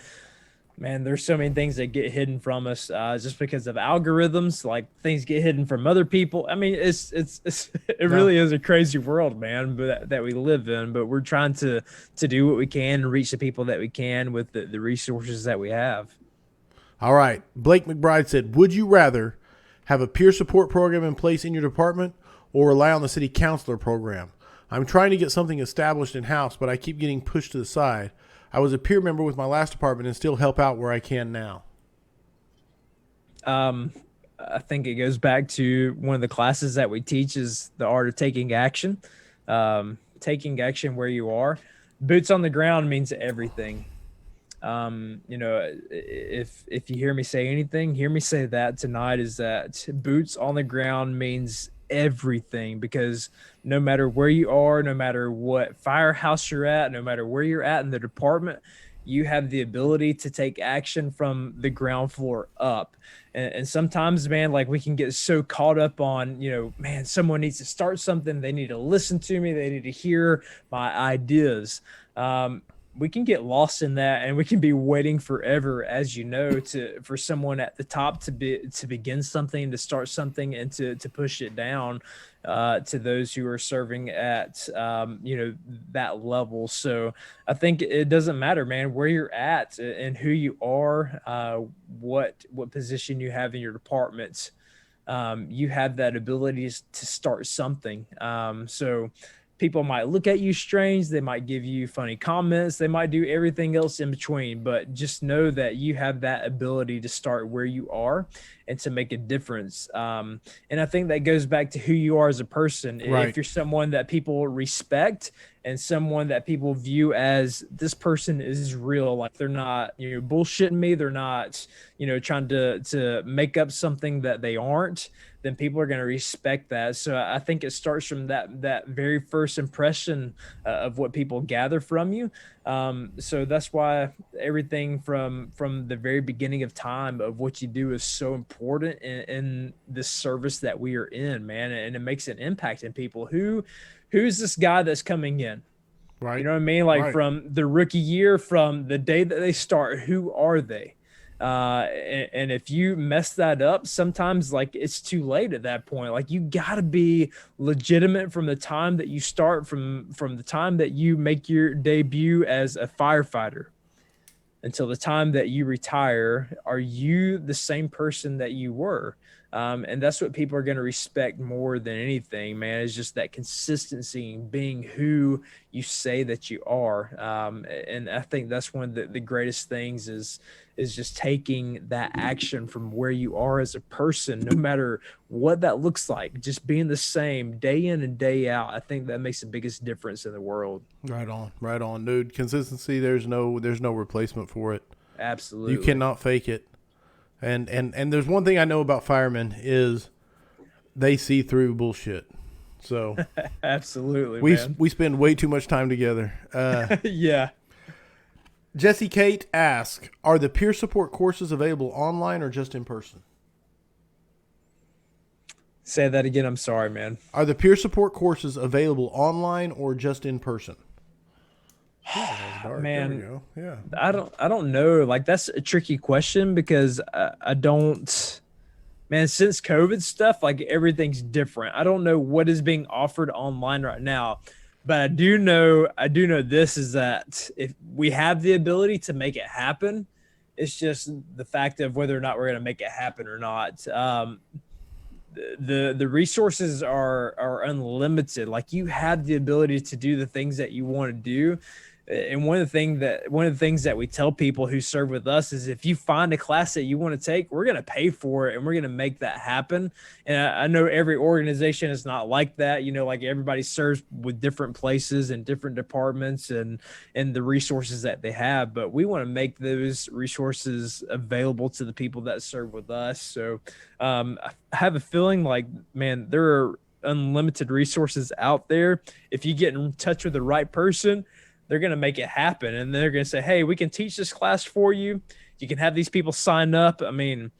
man, there's so many things that get hidden from us just because of algorithms. Like, things get hidden from other people. I mean, it really is a crazy world, man, but that we live in. But we're trying to do what we can and reach the people that we can with the resources that we have. All right. Blake McBride said, would you rather have a peer support program in place in your department or rely on the city councilor program? I'm trying to get something established in-house, but I keep getting pushed to the side. I was a peer member with my last department and still help out where I can now. I think it goes back to one of the classes that we teach is the art of taking action. taking action where you are. Boots on the ground means everything. If you hear me say anything, hear me say that tonight, is that boots on the ground means everything, because no matter where you are, no matter what firehouse you're at, no matter where you're at in the department, you have the ability to take action from the ground floor up. And sometimes, man, like we can get so caught up on, man, someone needs to start something. They need to listen to me. They need to hear my ideas. We can get lost in that, and we can be waiting forever, as for someone at the top to begin something, to start something, and to push it down to those who are serving at that level. So I think it doesn't matter, man, where you're at and who you are, what position you have in your department. You have that ability to start something. So people might look at you strange. They might give you funny comments. They might do everything else in between, but just know that you have that ability to start where you are and to make a difference. And I think that goes back to who you are as a person. Right. If you're someone that people respect and someone that people view as, this person is real, like they're not, bullshitting me. They're not, trying to make up something that they aren't, then people are going to respect that. So I think it starts from that very first impression of what people gather from you. So that's why everything from the very beginning of time of what you do is so important in the service that we are in, man. And it makes an impact in people. Who's this guy that's coming in? Right. You know what I mean? Like right. From the rookie year, from the day that they start, who are they? And if you mess that up, sometimes like it's too late at that point. Like you gotta be legitimate from the time that you start, from the time that you make your debut as a firefighter until the time that you retire. Are you the same person that you were? And that's what people are going to respect more than anything, man, is just that consistency in being who you say that you are. And I think that's one of the greatest things is just taking that action from where you are as a person, no matter what that looks like, just being the same day in and day out. I think that makes the biggest difference in the world. Right on, dude. Consistency, there's no replacement for it. Absolutely. You cannot fake it. And there's one thing I know about firemen is they see through bullshit. So absolutely, we spend way too much time together. Yeah. Jesse Kate asks, are the peer support courses available online or just in person? Say that again. I'm sorry, man. Are the peer support courses available online or just in person? Man, yeah. I don't know. Like that's a tricky question because I don't, man, since COVID stuff, like everything's different. I don't know what is being offered online right now, but I do know this is that if we have the ability to make it happen, it's just the fact of whether or not we're going to make it happen or not. The resources are unlimited. Like you have the ability to do the things that you want to do. And one of the things that we tell people who serve with us is if you find a class that you want to take, we're going to pay for it and we're going to make that happen. And I know every organization is not like that. Like everybody serves with different places and different departments and the resources that they have. But we want to make those resources available to the people that serve with us. So I have a feeling like, man, there are unlimited resources out there. If you get in touch with the right person, they're going to make it happen. And they're going to say, hey, we can teach this class for you. You can have these people sign up. I mean,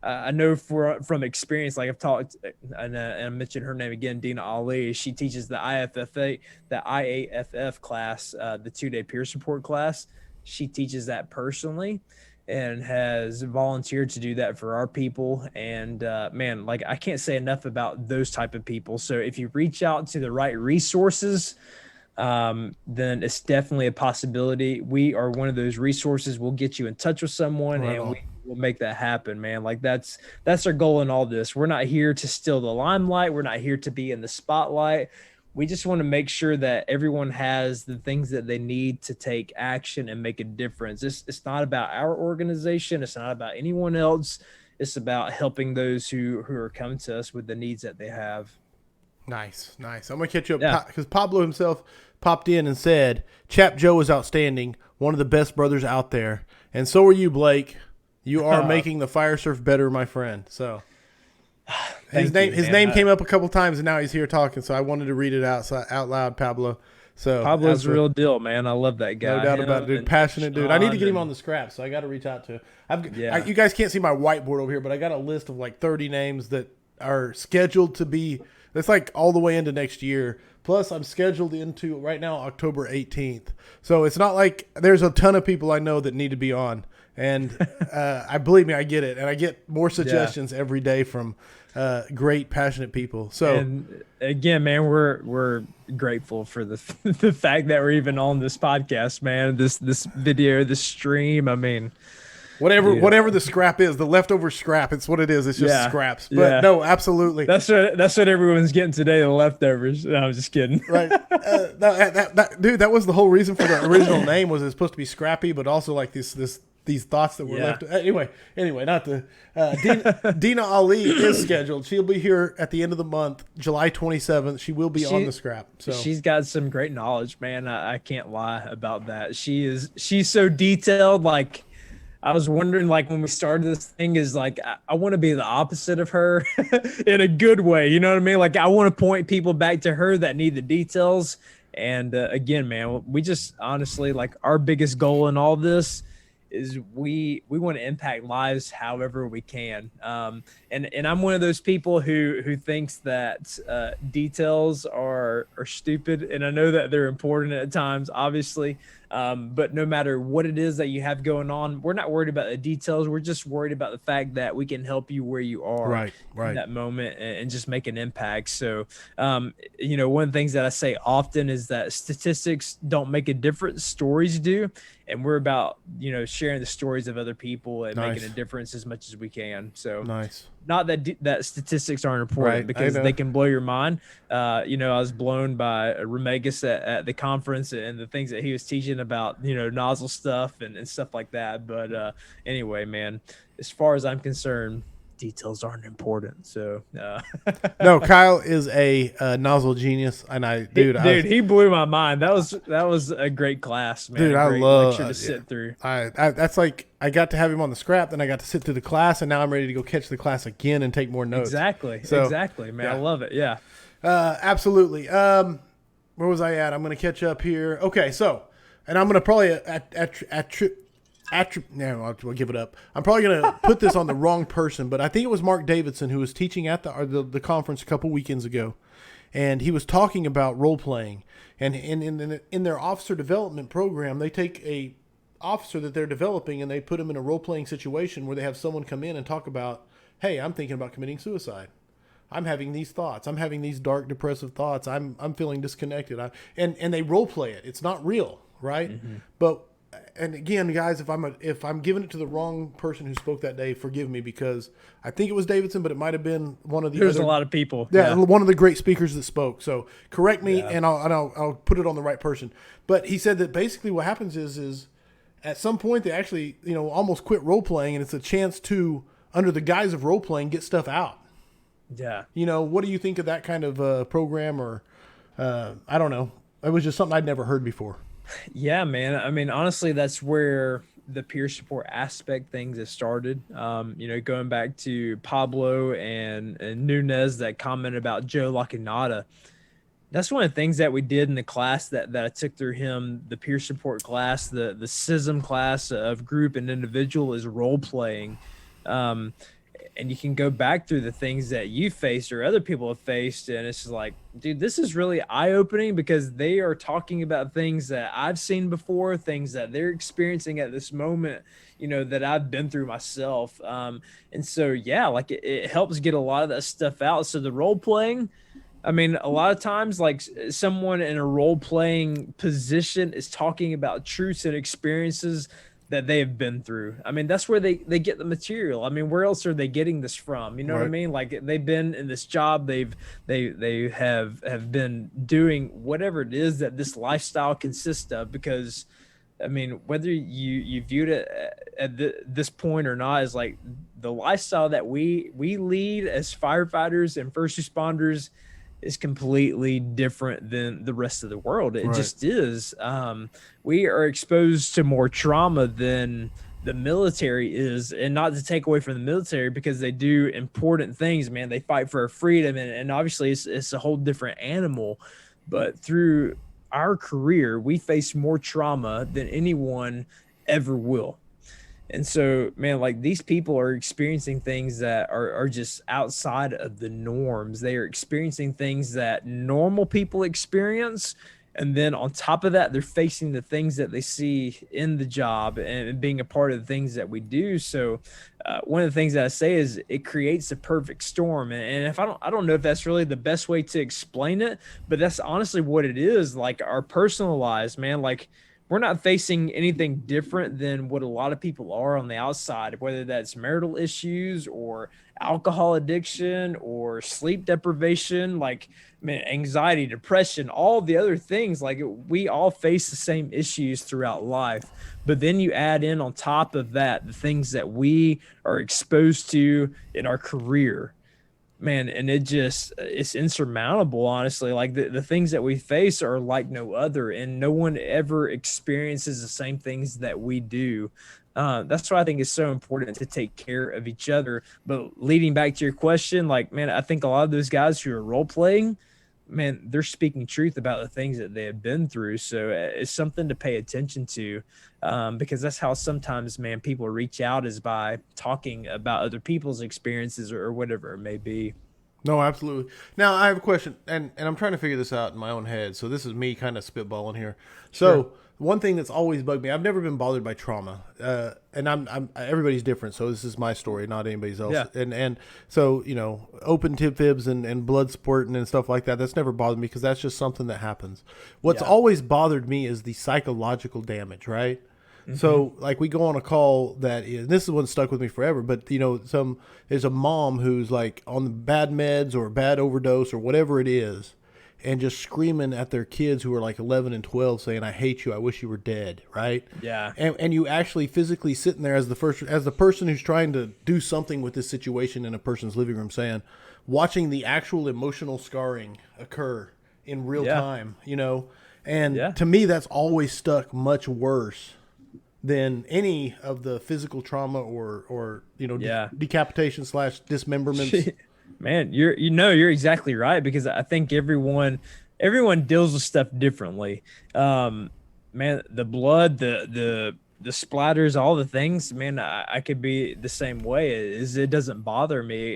I know from experience, like I've talked, and I mentioned her name again, Dina Ali. She teaches the IAFF class, the 2-day peer support class. She teaches that personally and has volunteered to do that for our people. And man, like I can't say enough about those type of people. So if you reach out to the right resources, then it's definitely a possibility. We are one of those resources. We'll get you in touch with someone and we'll make that happen, man. Like that's our goal in all this. We're not here to steal the limelight. We're not here to be in the spotlight. We just want to make sure that everyone has the things that they need to take action and make a difference. It's not about our organization. It's not about anyone else. It's about helping those who are coming to us with the needs that they have. Nice. I'm going to catch you Yeah. up because Pablo himself popped in and said, Chap Joe is outstanding, one of the best brothers out there. And so are you, Blake. You are making the fire surf better, my friend. So his name came up a couple times, and now he's here talking. So I wanted to read it out loud, Pablo. So Pablo's the real deal, man. I love that guy. No doubt about it, dude. Passionate dude. I need to get him on the scrap, so I got to reach out to him. You guys can't see my whiteboard over here, but I got a list of like 30 names that are scheduled to be. That's like all the way into next year. Plus, I'm scheduled into right now October 18th. So it's not like there's a ton of people I know that need to be on. And I believe me, I get it, and I get more suggestions every day from great, passionate people. So, and again, man, we're grateful for the the fact that we're even on this podcast, man. This video, this stream. I mean, whatever the scrap is, the leftover scrap. It's what it is. It's just scraps. But no, absolutely. That's what everyone's getting today. The leftovers. No, I'm just kidding. Right, dude. That was the whole reason for the original name. Was it's supposed to be scrappy, but also like these thoughts that were left. Anyway, not the Dina Ali is scheduled. She'll be here at the end of the month, July 27th. She will be on the scrap. So she's got some great knowledge, man. I can't lie about that. She's so detailed. Like, I was wondering, like, when we started this thing, is like, I want to be the opposite of her in a good way. You know what I mean? Like, I want to point people back to her that need the details. And again, man, we just honestly, like, our biggest goal in all this is we want to impact lives however we can. And I'm one of those people who thinks that details are stupid. And I know that they're important at times, obviously. But no matter what it is that you have going on, we're not worried about the details. We're just worried about the fact that we can help you where you are in that moment and just make an impact. So, one of the things that I say often is that statistics don't make a difference, stories do. And we're about, sharing the stories of other people and making a difference as much as we can. So not that statistics aren't important because they can blow your mind. I was blown by Remegas at the conference and the things that he was teaching about, nozzle stuff and stuff like that. But anyway, man, as far as I'm concerned, details aren't important. So no, Kyle is a nozzle genius, and he blew my mind. That was a great class, man. Dude, I love lecture to sit through. That's like I got to have him on the scrap, then I got to sit through the class, and now I'm ready to go catch the class again and take more notes. Exactly, man. I love it. Yeah, absolutely. Where was I at? I'm going to catch up here. Okay, so, and I'm going to probably I'll give it up. I'm probably going to put this on the wrong person, but I think it was Mark Davidson who was teaching at the conference a couple weekends ago, and he was talking about role playing. And in their officer development program, they take a officer that they're developing and they put him in a role playing situation where they have someone come in and talk about, hey, I'm thinking about committing suicide. I'm having these thoughts. I'm having these dark, depressive thoughts. I'm feeling disconnected. And they role play it. It's not real, right? Mm-hmm. But and again, guys, if I'm giving it to the wrong person who spoke that day, forgive me, because I think it was Davidson, but it might have been one of the There's a lot of people. Yeah, one of the great speakers that spoke. So correct me, and I'll put it on the right person. But he said that basically what happens is at some point they actually almost quit role playing, and it's a chance to, under the guise of role playing, get stuff out. Yeah. What do you think of that kind of program? Or I don't know. It was just something I'd never heard before. Yeah, man. I mean, honestly, that's where the peer support aspect things have started. Going back to Pablo and Nunez that commented about Joe Lacanada. That's one of the things that we did in the class that I took through him, the peer support class, the SISM class of group and individual is role playing. And you can go back through the things that you faced or other people have faced. And it's just like, dude, this is really eye-opening because they are talking about things that I've seen before, things that they're experiencing at this moment, that I've been through myself. And so, yeah, like it helps get a lot of that stuff out. So the role playing, I mean, a lot of times, like someone in a role-playing position is talking about truths and experiences that they have been through. I mean, that's where they get the material. I mean, where else are they getting this from? You know what I mean? Like they've been in this job, they have been doing whatever it is that this lifestyle consists of. Because, I mean, whether you viewed it at this point or not, is like the lifestyle that we lead as firefighters and first responders is completely different than the rest of the world. It Right. just is. We are exposed to more trauma than the military is, and not to take away from the military, because they do important things, man. They fight for our freedom, and obviously it's a whole different animal. But through our career, we face more trauma than anyone ever will. And so, man, like these people are experiencing things that are just outside of the norms. They are experiencing things that normal people experience. And then on top of that, they're facing the things that they see in the job and being a part of the things that we do. So one of the things that I say is it creates a perfect storm. And if I don't know if that's really the best way to explain it, but that's honestly what it is. Like our personal lives, man, like we're not facing anything different than what a lot of people are on the outside, whether that's marital issues or alcohol addiction or sleep deprivation, like, man, anxiety, depression, all the other things. Like we all face the same issues throughout life. But then you add in on top of that the things that we are exposed to in our career, man, and it's insurmountable, honestly. Like the things that we face are like no other, and no one ever experiences the same things that we do. That's why I think it's so important to take care of each other. But leading back to your question, like, man, I think a lot of those guys who are role playing, man, they're speaking truth about the things that they have been through. So it's something to pay attention to, because that's how sometimes, man, people reach out, is by talking about other people's experiences or whatever it may be. No, absolutely. Now I have a question, and I'm trying to figure this out in my own head. So this is me kind of spitballing here. So Sure. one thing that's always bugged me, I've never been bothered by trauma, and I'm everybody's different. So this is my story, not anybody's else. Yeah. And so open tip fibs and blood spurting and stuff like that. That's never bothered me because that's just something that happens. What's Yeah. always bothered me is the psychological damage, right? So like we go on a call that is, this is one stuck with me forever, but there's a mom who's like on the bad meds or bad overdose or whatever it is, and just screaming at their kids who are like 11 and 12 saying, "I hate you. I wish you were dead." Right. Yeah. And you actually physically sitting there as the person who's trying to do something with this situation in a person's living room, watching the actual emotional scarring occur in real Yeah. time, and Yeah. to me, that's always stuck much worse than any of the physical trauma or Yeah. decapitation / dismemberments. Man, you're exactly right, because I think everyone deals with stuff differently. Man, the blood, the splatters, all the things, man, I could be the same way. It doesn't bother me.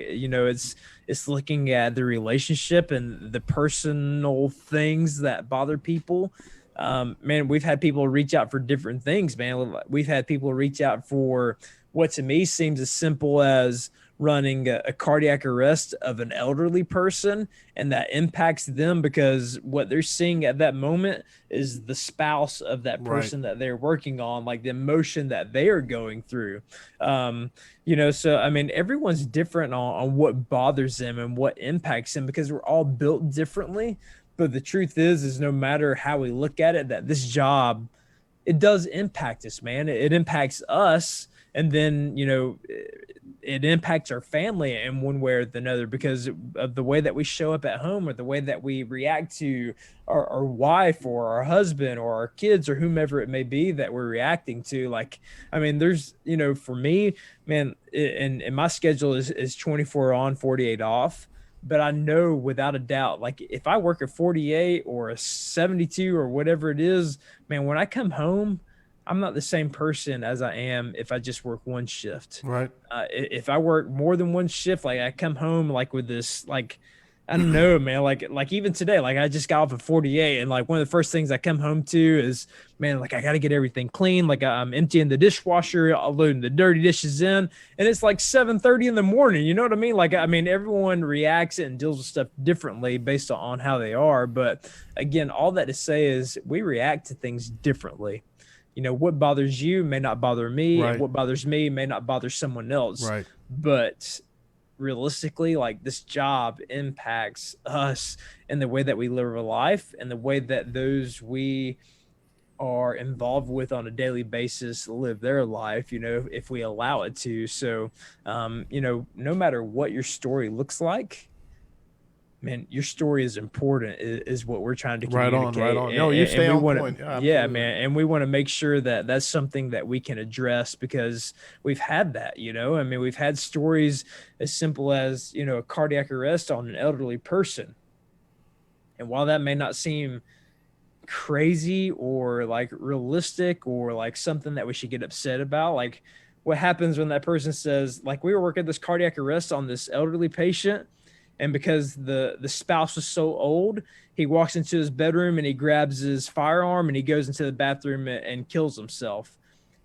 It's looking at the relationship and the personal things that bother people. Man, we've had people reach out for different things, man. We've had people reach out for what to me seems as simple as running a cardiac arrest of an elderly person, and that impacts them because what they're seeing at that moment is the spouse of that person that they're working on, like the emotion that they are going through. So I mean, everyone's different on what bothers them and what impacts them, because we're all built differently. But the truth is no matter how we look at it, that this job, it does impact us, man. It impacts us. And then, it impacts our family in one way or another because of the way that we show up at home, or the way that we react to our wife or our husband or our kids or whomever it may be that we're reacting to. Like, I mean, there's, for me, man, and my schedule is 24 on, 48 off. But I know without a doubt, like if I work a 48 or a 72 or whatever it is, man, when I come home, I'm not the same person as I am if I just work one shift. Right. If I work more than one shift, like I come home like with this, like, I don't know, man, like even today, like I just got off at 48, and like one of the first things I come home to is, man, like I got to get everything clean. Like I'm emptying the dishwasher, I'm loading the dirty dishes in, and it's like 7:30 in the morning. You know what I mean? Like, I mean, everyone reacts and deals with stuff differently based on how they are. But again, all that to say is we react to things differently. What bothers you may not bother me, Right. and what bothers me may not bother someone else. Right. But realistically, like this job impacts us in the way that we live our life and the way that those we are involved with on a daily basis live their life, if we allow it to. So, no matter what your story looks like, man, your story is important is what we're trying to Right on, communicate. right on. No, you stay we on want point. to, Yeah, yeah, absolutely. man. And we want to make sure that that's something that we can address because we've had that, I mean, we've had stories as simple as, a cardiac arrest on an elderly person. And while that may not seem crazy or like realistic or like something that we should get upset about, like what happens when that person says, like, we were working this cardiac arrest on this elderly patient, and because the spouse was so old, he walks into his bedroom and he grabs his firearm and he goes into the bathroom and kills himself.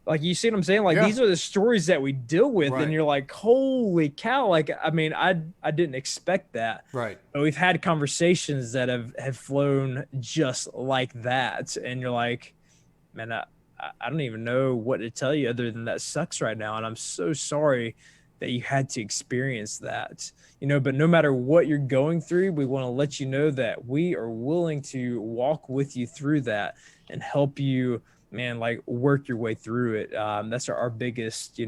Like, you see what I'm saying? Like, Yeah. these are the stories that we deal with, and Right. you're like, holy cow! Like, I mean, I didn't expect that. Right. But we've had conversations that have flown just like that, and you're like, man, I don't even know what to tell you other than that sucks right now, and I'm so sorry that you had to experience that. But no matter what you're going through, we want to let you know that we are willing to walk with you through that and help you, man, like, work your way through it. That's our biggest,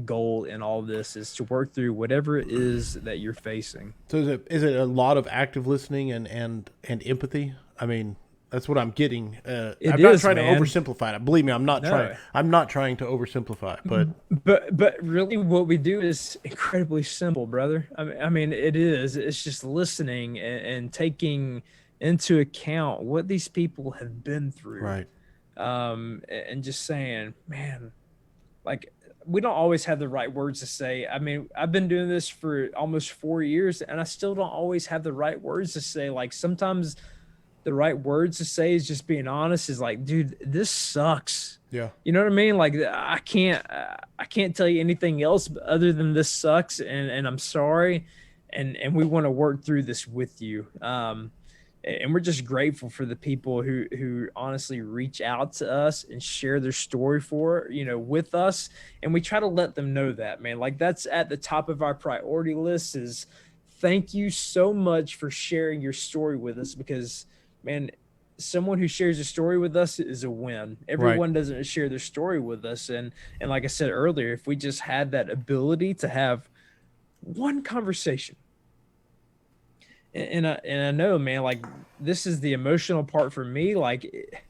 goal in all of this, is to work through whatever it is that you're facing. So is it a lot of active listening and empathy? I mean, that's what I'm getting. It I'm not is, trying to man. oversimplify it. Believe me, I'm not trying. No. I'm not trying to oversimplify it. But But really, what we do is incredibly simple, brother. I mean, it is. It's just listening and taking into account what these people have been through, right. and just saying, man, like, we don't always have the right words to say. I mean, I've been doing this for almost 4 years, and I still don't always have the right words to say. Like, sometimes the right words to say is just being honest, is like, dude, this sucks. Yeah. You know what I mean? Like, I can't tell you anything else other than this sucks, and I'm sorry, and we want to work through this with you. And we're just grateful for the people who honestly reach out to us and share their story with us, and we try to let them know that, man, like, that's at the top of our priority list, is thank you so much for sharing your story with us, because, man, someone who shares a story with us is a win. Everyone doesn't share their story with us, and like I said earlier, if we just had that ability to have one conversation, and I know, man, like, this is the emotional part for me, like,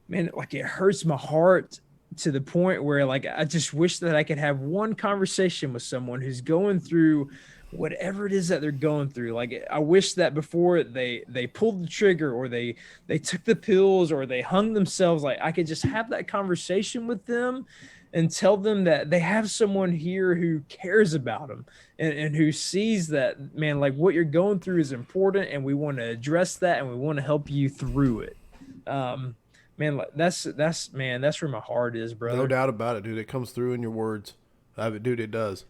man, like, it hurts my heart to the point where, like, I just wish that I could have one conversation with someone who's going through whatever it is that they're going through. Like, I wish that before they pulled the trigger, or they took the pills, or they hung themselves, like, I could just have that conversation with them and tell them that they have someone here who cares about them, and who sees that, man, like, what you're going through is important, and we want to address that, and we want to help you through it. Man, like, that's man, that's where my heart is, brother. No doubt about it, dude. It comes through in your words. Dude, it does.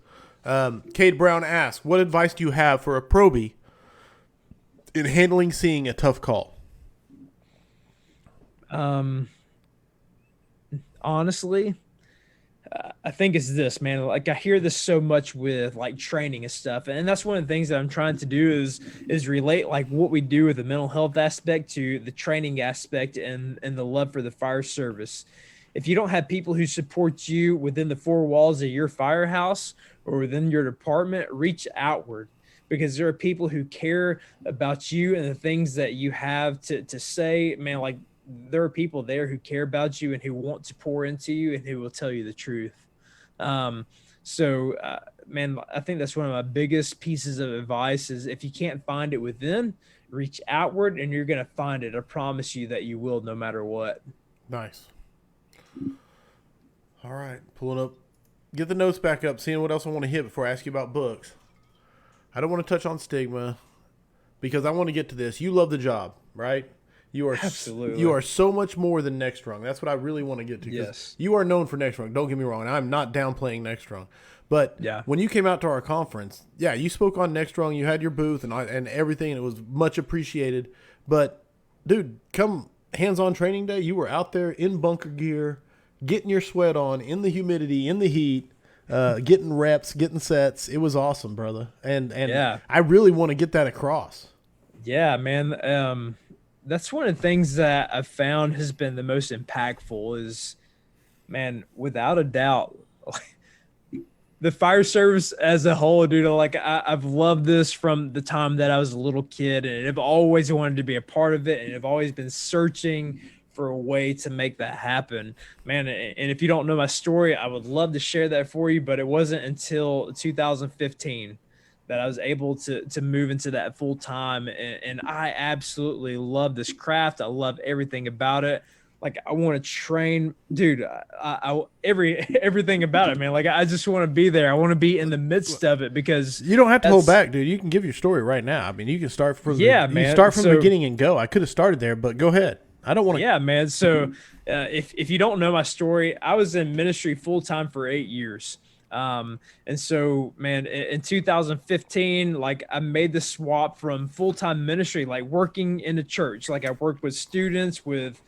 Cade Brown asks, what advice do you have for a probie in handling seeing a tough call? Honestly, I think it's this, man. Like, I hear this so much with, like, training and stuff, and that's one of the things that I'm trying to do is relate, like, what we do with the mental health aspect to the training aspect, and the love for the fire service. If you don't have people who support you within the four walls of your firehouse or within your department, reach outward, because there are people who care about you and the things that you have to say, man. Like, there are people there who care about you and who want to pour into you and who will tell you the truth. So, man, I think that's one of my biggest pieces of advice, is if you can't find it within, reach outward, and you're going to find it. I promise you that you will, no matter what. Nice. All right. Pulling up. Get the notes back up, seeing what else I want to hit before I ask you about books. I don't want to touch on stigma because I want to get to this. You love the job, right? You are Absolutely. You are so much more than Next Rung. That's what I really want to get to. Yes. You are known for Next Rung. Don't get me wrong. I'm not downplaying Next Rung. But Yeah. when you came out to our conference, yeah, you spoke on Next Rung. You had your booth and everything, and it was much appreciated. But, dude, come hands-on training day, you were out there in bunker gear, getting your sweat on, in the humidity, in the heat, getting reps, getting sets. It was awesome, brother. And Yeah. I really want to get that across. Yeah, man. That's one of the things that I've found has been the most impactful is, man, without a doubt, the fire service as a whole, dude, like I've loved this from the time that I was a little kid, and I've always wanted to be a part of it, and I've always been searching for a way to make that happen, man. And if you don't know my story, I would love to share that for you, but it wasn't until 2015 that I was able to move into that full time, and I absolutely love this craft. I love everything about it. Like I want to train, dude. Everything about it, man. Like I just want to be there. I want to be in the midst of it because you don't have to hold back, dude. You can give your story right now. I mean, you can start from man. You start from the beginning and go. I could have started there, but go ahead. I don't want to. Yeah, man. So if you don't know my story, I was in ministry full time for 8 years. And so, man, in 2015, like I made the swap from full-time ministry, like working in a church. Like I worked with students, with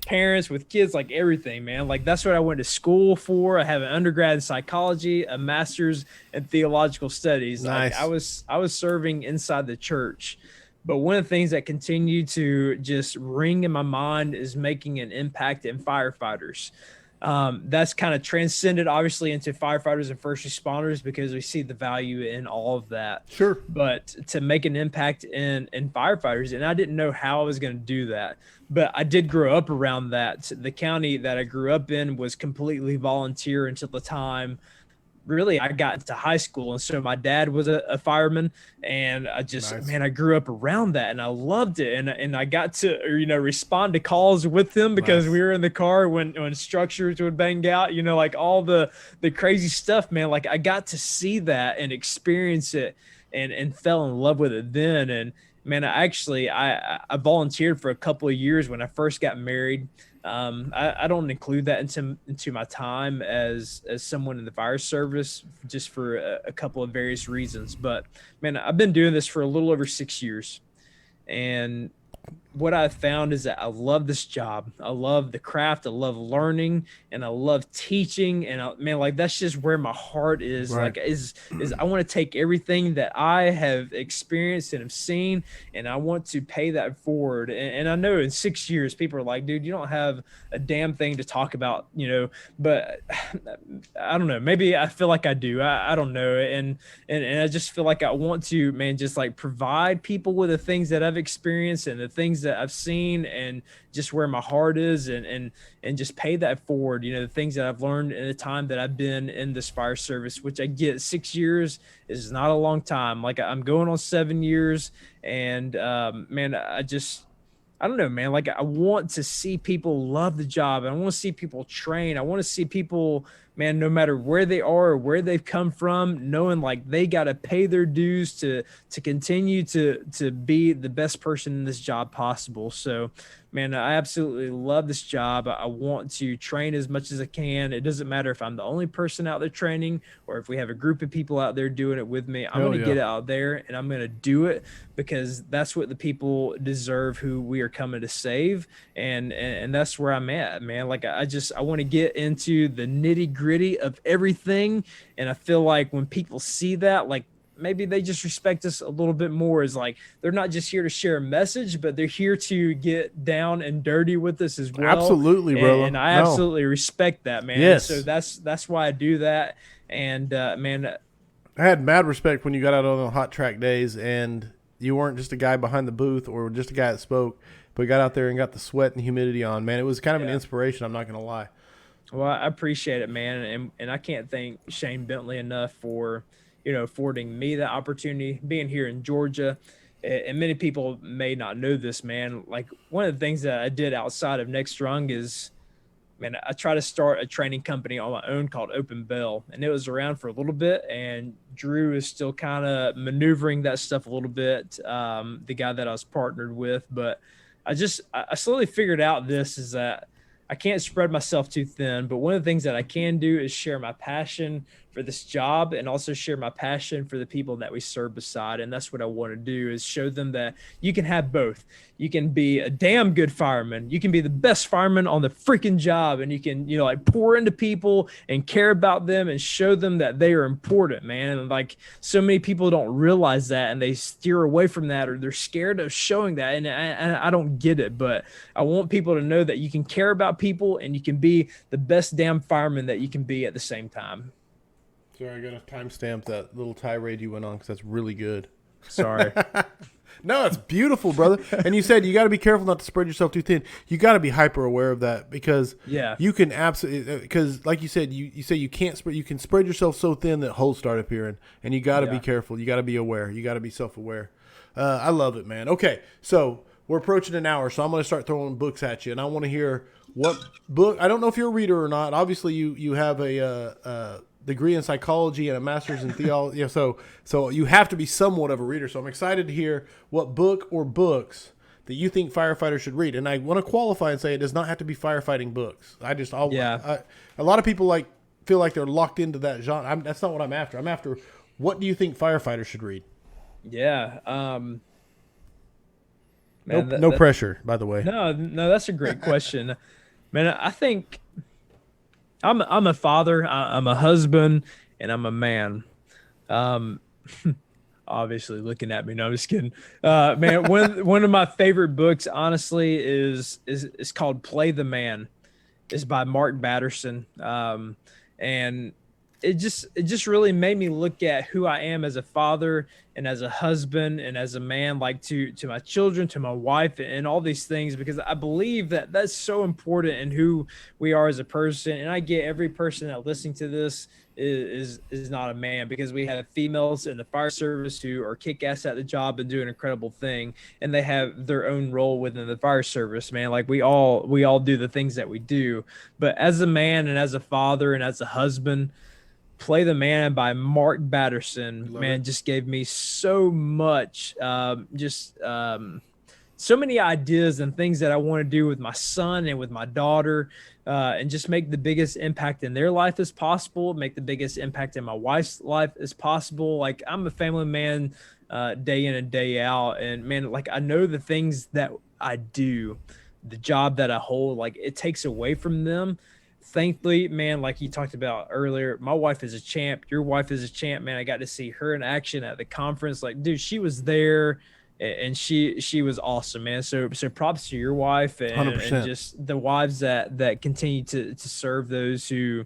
parents, with kids, like everything, man. Like that's what I went to school for. I have an undergrad in psychology, a master's in theological studies. Nice. Like I was serving inside the church. But one of the things that continued to just ring in my mind is making an impact in firefighters. That's kind of transcended obviously into firefighters and first responders because we see the value in all of that. Sure. But to make an impact in firefighters, and I didn't know how I was going to do that, but I did grow up around that. The county that I grew up in was completely volunteer until the time really I got into high school. And so my dad was a fireman, and I just, nice. Man, I grew up around that and I loved it. And I got to, respond to calls with him because nice. We were in the car when structures would bang out, like all the crazy stuff, man. Like I got to see that and experience it and fell in love with it then. And man, I volunteered for a couple of years when I first got married. I don't include that into my time as someone in the fire service just for a couple of various reasons. But man, I've been doing this for a little over 6 years, and what I've found is that I love this job. I love the craft. I love learning, and I love teaching. And man, like that's just where my heart is. Right. Like is I want to take everything that I have experienced and have seen, and I want to pay that forward. And I know in 6 years, people are like, dude, you don't have a damn thing to talk about, but I don't know. Maybe I feel like I do. I don't know. And I just feel like I want to, man, just like provide people with the things that I've experienced and the things that I've seen and just where my heart is and just pay that forward, the things that I've learned in the time that I've been in this fire service, which I get 6 years is not a long time. Like I'm going on 7 years and man, I don't know, man. Like I want to see people love the job. I want to see people train. I want to see people, man, no matter where they are or where they've come from, knowing like they got to pay their dues to continue to be the best person in this job possible. So, man, I absolutely love this job. I want to train as much as I can. It doesn't matter if I'm the only person out there training or if we have a group of people out there doing it with me. I'm going to get out there and I'm going to do it because that's what the people deserve who we are coming to save. And that's where I'm at, man. Like I want to get into the nitty gritty of everything. And I feel like when people see that, like, maybe they just respect us a little bit more as like, they're not just here to share a message, but they're here to get down and dirty with us as well. Absolutely, bro. And I absolutely respect that, man. Yes. So that's why I do that. And man, I had mad respect when you got out on the hot track days and you weren't just a guy behind the booth or just a guy that spoke, but got out there and got the sweat and humidity on, man. It was kind of an inspiration. I'm not going to lie. Well, I appreciate it, man. And I can't thank Shane Bentley enough for, affording me the opportunity being here in Georgia. And many people may not know this, man. Like one of the things that I did outside of Next Rung is, man, I tried to start a training company on my own called Open Bell, and it was around for a little bit. And Drew is still kind of maneuvering that stuff a little bit. The guy that I was partnered with, but I slowly figured out this is that I can't spread myself too thin, but one of the things that I can do is share my passion for this job and also share my passion for the people that we serve beside. And that's what I want to do is show them that you can have both. You can be a damn good fireman. You can be the best fireman on the freaking job. And you can, like pour into people and care about them and show them that they are important, man. And like so many people don't realize that and they steer away from that or they're scared of showing that. And I don't get it, but I want people to know that you can care about people and you can be the best damn fireman that you can be at the same time. Sorry, I got to timestamp that little tirade you went on because that's really good. Sorry. No, it's beautiful, brother. And you said you got to be careful not to spread yourself too thin. You got to be hyper aware of that because you can absolutely, because like you said, you say you can't spread, you can spread yourself so thin that holes start appearing, and you got to be careful. You got to be aware. You got to be self-aware. I love it, man. Okay, so we're approaching an hour, so I'm going to start throwing books at you, and I want to hear what book. I don't know if you're a reader or not. Obviously, you have a degree in psychology and a master's in theology. Yeah, so you have to be somewhat of a reader. So I'm excited to hear what book or books that you think firefighters should read. And I want to qualify and say it does not have to be firefighting books. A lot of people feel like they're locked into that genre. That's not what I'm after. I'm after what do you think firefighters should read? Yeah. Man, no pressure, by the way. No, that's a great question. Man, I think I'm a father, I'm a husband, and I'm a man. Obviously looking at me. No, I'm just kidding. Man, one of my favorite books, honestly, is called Play the Man. It's by Mark Batterson. And it just really made me look at who I am as a father and as a husband and as a man, like to my children, to my wife, and all these things, because I believe that that's so important in who we are as a person. And I get every person that listening to this is not a man, because we have females in the fire service who are kick-ass at the job and do an incredible thing, and they have their own role within the fire service, man. Like we all do the things that we do, but as a man and as a father and as a husband, Play the Man by Mark Batterson, just gave me so much, so many ideas and things that I want to do with my son and with my daughter, and just make the biggest impact in their life as possible, make the biggest impact in my wife's life as possible. Like, I'm a family man day in and day out, and man, like, I know the things that I do, the job that I hold, like, it takes away from them. Thankfully, man, like you talked about earlier, my wife is a champ. Your wife is a champ, man. I got to see her in action at the conference. Like, dude, she was there, and she was awesome, man. So props to your wife and just the wives that continue to serve those who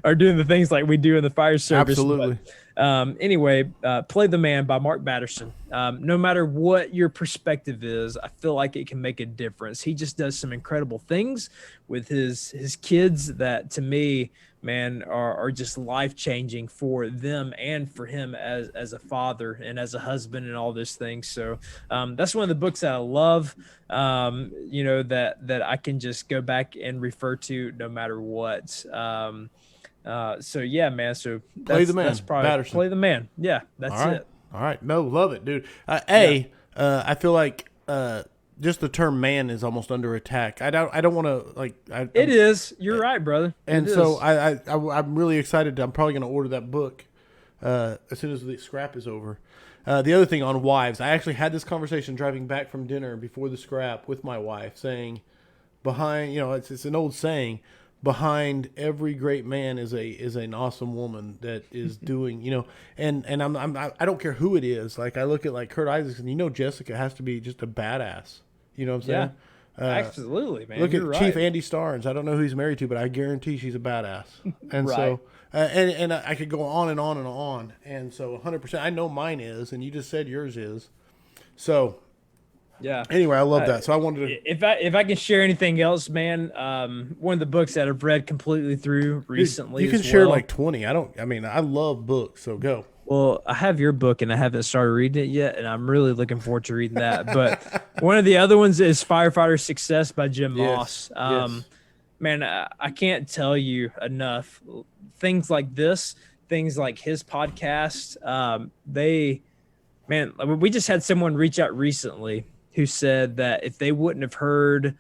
are doing the things like we do in the fire service. Absolutely. But, anyway, Play the Man by Mark Batterson. No matter what your perspective is, I feel like it can make a difference. He just does some incredible things with his kids that, to me, man, are just life-changing for them and for him as a father and as a husband and all those things. So that's one of the books that I love, that I can just go back and refer to no matter what. So yeah, man. So Play the Man. That's probably Batterson. Play the Man. Yeah, that's it. All right. No, love it, dude. I feel like just the term man is almost under attack. I don't want to It is. You're right, brother. And so I'm really excited. I'm probably going to order that book as soon as the scrap is over. The other thing on wives, I actually had this conversation driving back from dinner before the scrap with my wife, saying behind, it's an old saying, behind every great man is an awesome woman that is doing, and I don't care who it is. Like, I look at like Kurt Isaacson, Jessica has to be just a badass. You know what I'm saying? Yeah, absolutely, man. Look You're at Chief Andy Starnes. I don't know who he's married to, but I guarantee she's a badass. And so, and I could go on and on and on. And so 100%, I know mine is, and you just said yours is. So, yeah. Anyway, I love that. So I wanted to. If I can share anything else, man, one of the books that I've read completely through recently. You can share like 20. I love books. So go. Well, I have your book and I haven't started reading it yet, and I'm really looking forward to reading that. But one of the other ones is Firefighter Success by Jim Moss. Man, I can't tell you enough. Things like this, things like his podcast, we just had someone reach out recently who said that if they wouldn't have heard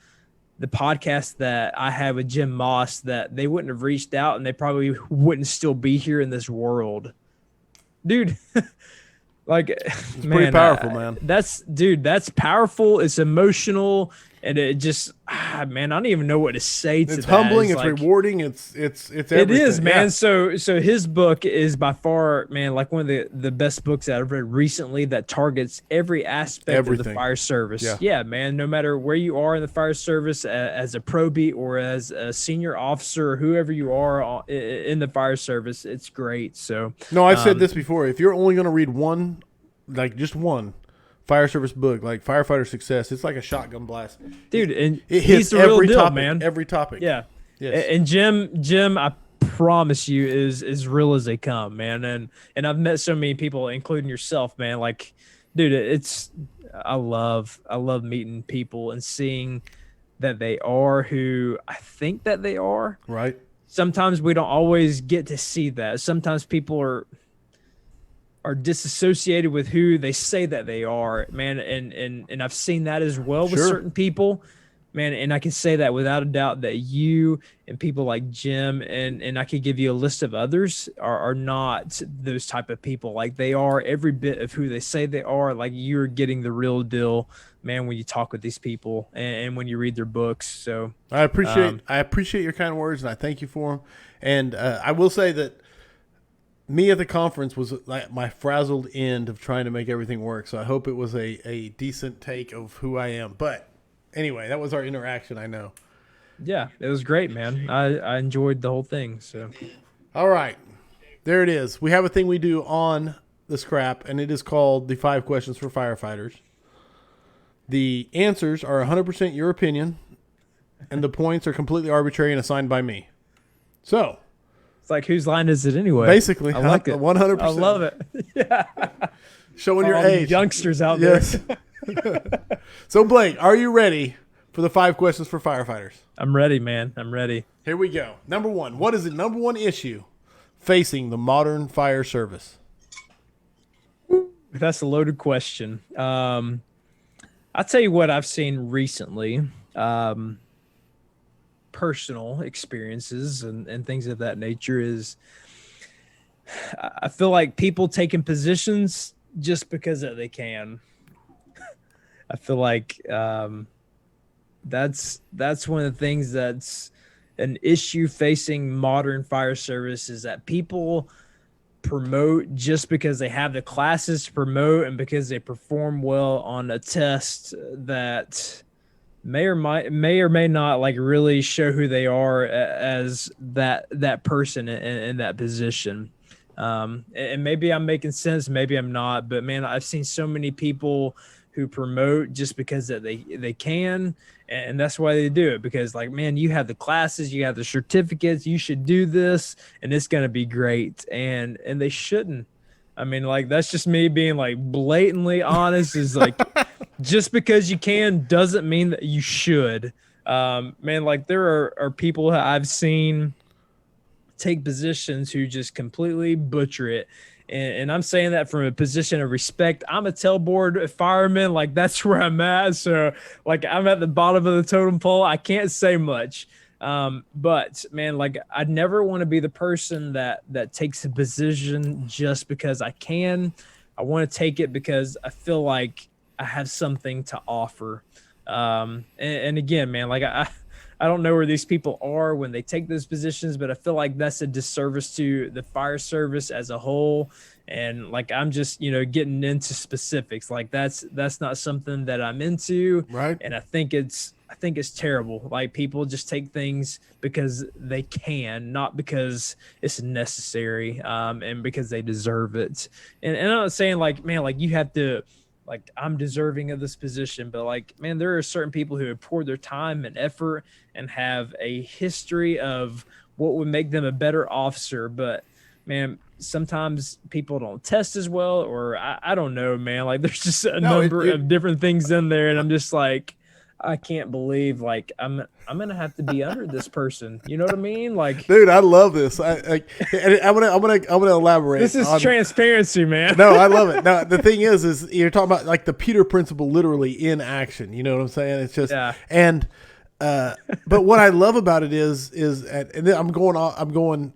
the podcast that I had with Jim Moss, that they wouldn't have reached out and they probably wouldn't still be here in this world. Dude, like, it's pretty powerful, man. That's powerful. It's emotional. And it just, man, I don't even know what to say to that. It's humbling. It's like, rewarding. It's everything. it is, man. Yeah. So his book is by far, man, like one of the best books that I've read recently that targets every aspect of the fire service. Yeah, man. No matter where you are in the fire service, as a probie or as a senior officer or whoever you are in the fire service, it's great. So no, I've said this before. If you're only going to read one, like just one fire service book, like Firefighter Success, it's like a shotgun blast, dude. And it hits he's the real every deal, topic, man. every topic. Yeah. Yes. And Jim, I promise you, is as real as they come, man. And I've met so many people, including yourself, man. Like, dude, I love meeting people and seeing that they are who I think that they are. Right. Sometimes we don't always get to see that. Sometimes people are disassociated with who they say that they are, man. And I've seen that as well with certain people, man. And I can say that without a doubt that you and people like Jim and I could give you a list of others are not those type of people. Like, they are every bit of who they say they are. Like, you're getting the real deal, man, when you talk with these people and when you read their books. So I appreciate your kind words, and I thank you for them. And I will say that me at the conference was like my frazzled end of trying to make everything work. So I hope it was a decent take of who I am. But anyway, that was our interaction, I know. Yeah, it was great, man. I enjoyed the whole thing. So, all right, there it is. We have a thing we do on the scrap, and it is called the 5 questions for firefighters. The answers are 100% your opinion, and the points are completely arbitrary and assigned by me. So it's like, whose line is it anyway? Basically, I like it. 100%. I love it. Yeah. Showing your age. Youngsters out there. Yes. So, Blake, are you ready for the 5 questions for firefighters? I'm ready, man. I'm ready. Here we go. Number 1. What is the number 1 issue facing the modern fire service? That's a loaded question. I'll tell you what I've seen recently. Personal experiences and things of that nature is I feel like people taking positions just because they can. I feel like that's one of the things that's an issue facing modern fire service, is that people promote just because they have the classes to promote and because they perform well on a test that may or may not like really show who they are as that person in that position. And maybe I'm making sense, maybe I'm not, but man, I've seen so many people who promote just because that they can, and that's why they do it, because like, man, you have the classes, you have the certificates, you should do this and it's going to be great. And they shouldn't. I mean, like, that's just me being like blatantly honest, is like, just because you can doesn't mean that you should. Man, like, there are people that I've seen take positions who just completely butcher it. And I'm saying that from a position of respect. I'm a tailboard fireman. Like, that's where I'm at. So, like, I'm at the bottom of the totem pole. I can't say much. But, man, like, I'd never want to be the person that takes a position just because I can. I want to take it because I feel like I have something to offer. And again, man, like, I don't know where these people are when they take those positions, but I feel like that's a disservice to the fire service as a whole. And like, I'm just, getting into specifics. Like, that's not something that I'm into. Right. And I think it's terrible. Like, people just take things because they can, not because it's necessary, and because they deserve it. And I'm not saying like, man, like, you have to, like, I'm deserving of this position, but like, man, there are certain people who have poured their time and effort and have a history of what would make them a better officer. But man, sometimes people don't test as well, or I don't know, man. Like, there's just a number of different things in there. And I'm just like, I can't believe, like, I'm gonna have to be under this person. You know what I mean? Like, dude, I love this. I'm gonna elaborate. This is transparency, man. No, I love it. Now, the thing is you're talking about like the Peter principle, literally in action. You know what I'm saying? It's just, yeah. And but what I love about it is, and then I'm going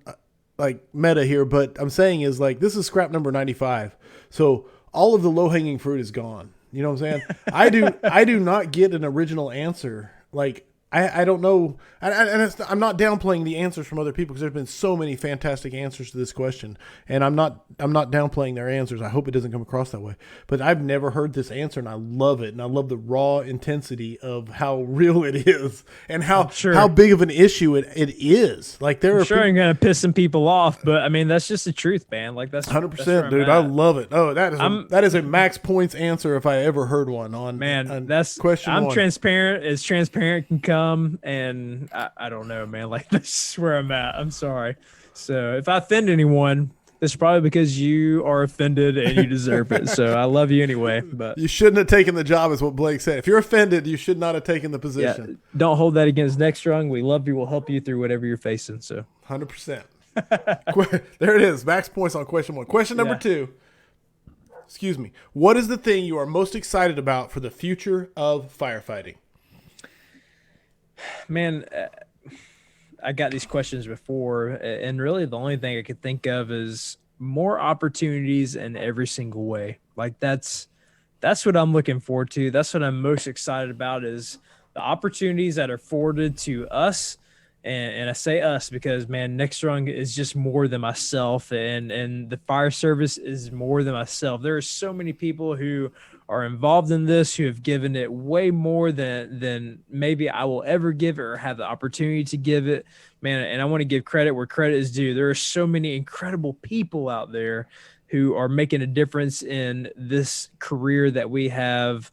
like meta here, but I'm saying is like, this is scrap number 95. So all of the low hanging fruit is gone. You know what I'm saying? I do not get an original answer. Like, I don't know. I'm not downplaying the answers from other people because there's been so many fantastic answers to this question. And I'm not downplaying their answers. I hope it doesn't come across that way. But I've never heard this answer, and I love it. And I love the raw intensity of how real it is and how big of an issue it is. Like, there I'm are sure I'm going to piss some people off, but I mean, that's just the truth, man. Like, that's 100%, dude. I love it. Oh, that is a max points answer if I ever heard one on, that's question I'm one. Transparent as transparent can come. And I don't know, man. Like, this is where I'm at. I'm sorry. So if I offend anyone, it's probably because you are offended and you deserve it. So I love you anyway. But you shouldn't have taken the job, is what Blake said. If you're offended, you should not have taken the position. Yeah, don't hold that against Next Rung. We love you. We'll help you through whatever you're facing. So 100%. There it is. Max points on question one. Question number two. Excuse me. What is the thing you are most excited about for the future of firefighting? Man, I got these questions before, and really the only thing I could think of is more opportunities in every single way. Like, that's what I'm looking forward to. That's what I'm most excited about, is the opportunities that are afforded to us. And I say us because, man, Next Rung is just more than myself, and the fire service is more than myself. There are so many people who are involved in this, who have given it way more than maybe I will ever give it or have the opportunity to give it, man. And I want to give credit where credit is due. There are so many incredible people out there who are making a difference in this career that we have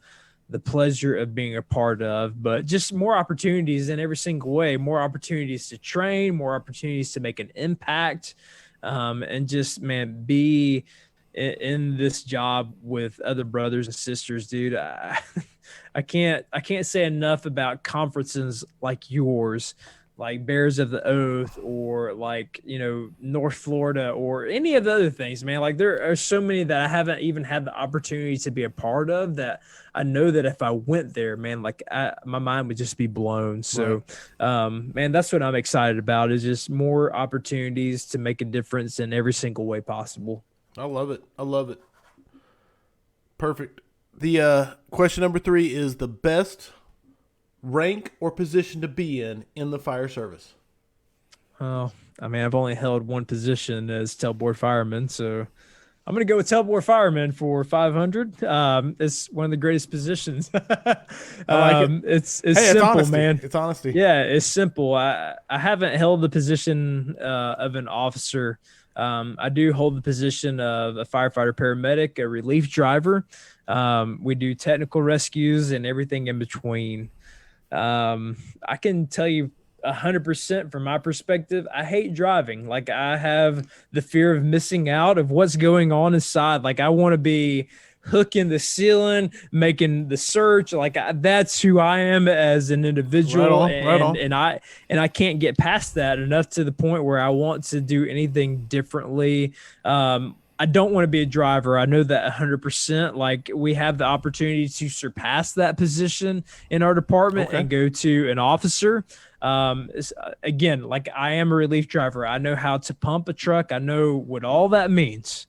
the pleasure of being a part of. But just more opportunities in every single way, more opportunities to train, more opportunities to make an impact, and just, man, be in this job with other brothers and sisters, dude. I can't say enough about conferences like yours, like Bears of the Oath, or like, North Florida, or any of the other things, man. Like, there are so many that I haven't even had the opportunity to be a part of, that I know that if I went there, man, like, my mind would just be blown. So, man, that's what I'm excited about, is just more opportunities to make a difference in every single way possible. I love it. Perfect. The question number 3 is the best rank or position to be in the fire service. Oh, I mean, I've only held one position as tailboard fireman, so I'm going to go with tailboard fireman for 500. It's one of the greatest positions. I like it. It's simple, honesty, man. It's honesty. Yeah, it's simple. I haven't held the position of an officer. I do hold the position of a firefighter paramedic, a relief driver. We do technical rescues and everything in between. I can tell you 100% from my perspective, I hate driving. Like, I have the fear of missing out of what's going on inside. Like, I want to be hooking the ceiling, making the search. Like, that's who I am as an individual. Right on. And I can't get past that enough to the point where I want to do anything differently. I don't want to be a driver. I know that 100%. Like, we have the opportunity to surpass that position in our department and go to an officer. Again, like, I am a relief driver. I know how to pump a truck. I know what all that means.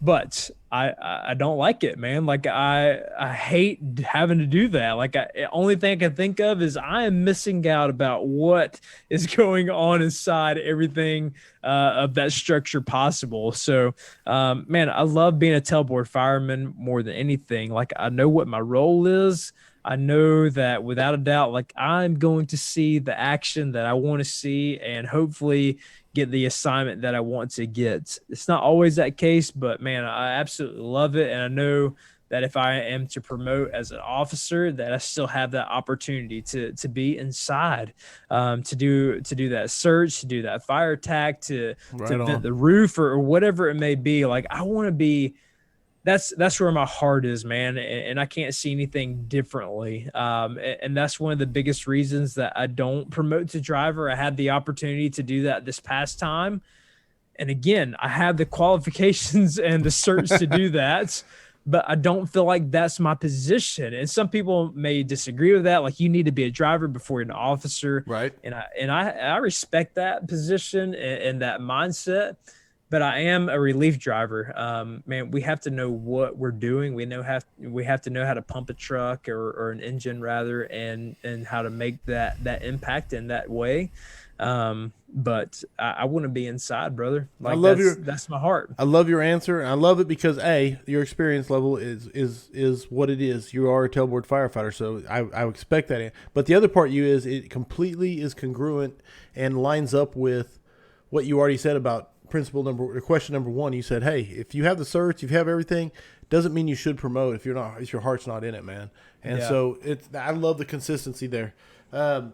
But I don't like it, man. Like, I hate having to do that. Like, the only thing I can think of is I am missing out about what is going on inside everything of that structure possible. So, man, I love being a tailboard fireman more than anything. Like, I know what my role is. I know that without a doubt, like, I'm going to see the action that I want to see, and hopefully get the assignment that I want to get. It's not always that case, but man, I absolutely love it. And I know that if I am to promote as an officer, that I still have that opportunity to be inside, to do that search, to do that fire attack, to vent the roof, or whatever it may be. Like, I want to be, that's where my heart is, man. And I can't see anything differently. And that's one of the biggest reasons that I don't promote to driver. I had the opportunity to do that this past time. And again, I have the qualifications and the certs to do that, but I don't feel like that's my position. And some people may disagree with that. Like, you need to be a driver before you're an officer. Right. And I respect that position and that mindset. but I am a relief driver. Man, we have to know what we're doing. We have to know how to pump a truck or an engine rather, and how to make that impact in that way. But I want to be inside, brother. Like that's my heart. I love your answer. And I love it because your experience level is what it is. You are a tailboard firefighter, so I expect that. But the other part is it completely is congruent and lines up with what you already said about question number one. You said, hey, if you have the certs, you have everything, doesn't mean you should promote if your heart's not in it, man. And so I love the consistency there.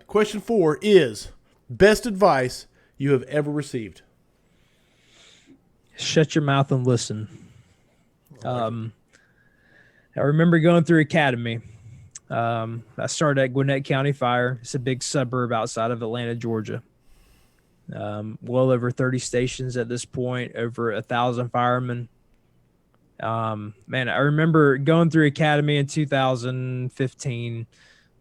Question 4 is best advice you have ever received. Shut your mouth and listen. I remember going through academy. I started at Gwinnett County Fire. It's a big suburb outside of Atlanta, Georgia. Well over 30 stations at this point, over 1,000 firemen. Man, I remember going through academy in 2015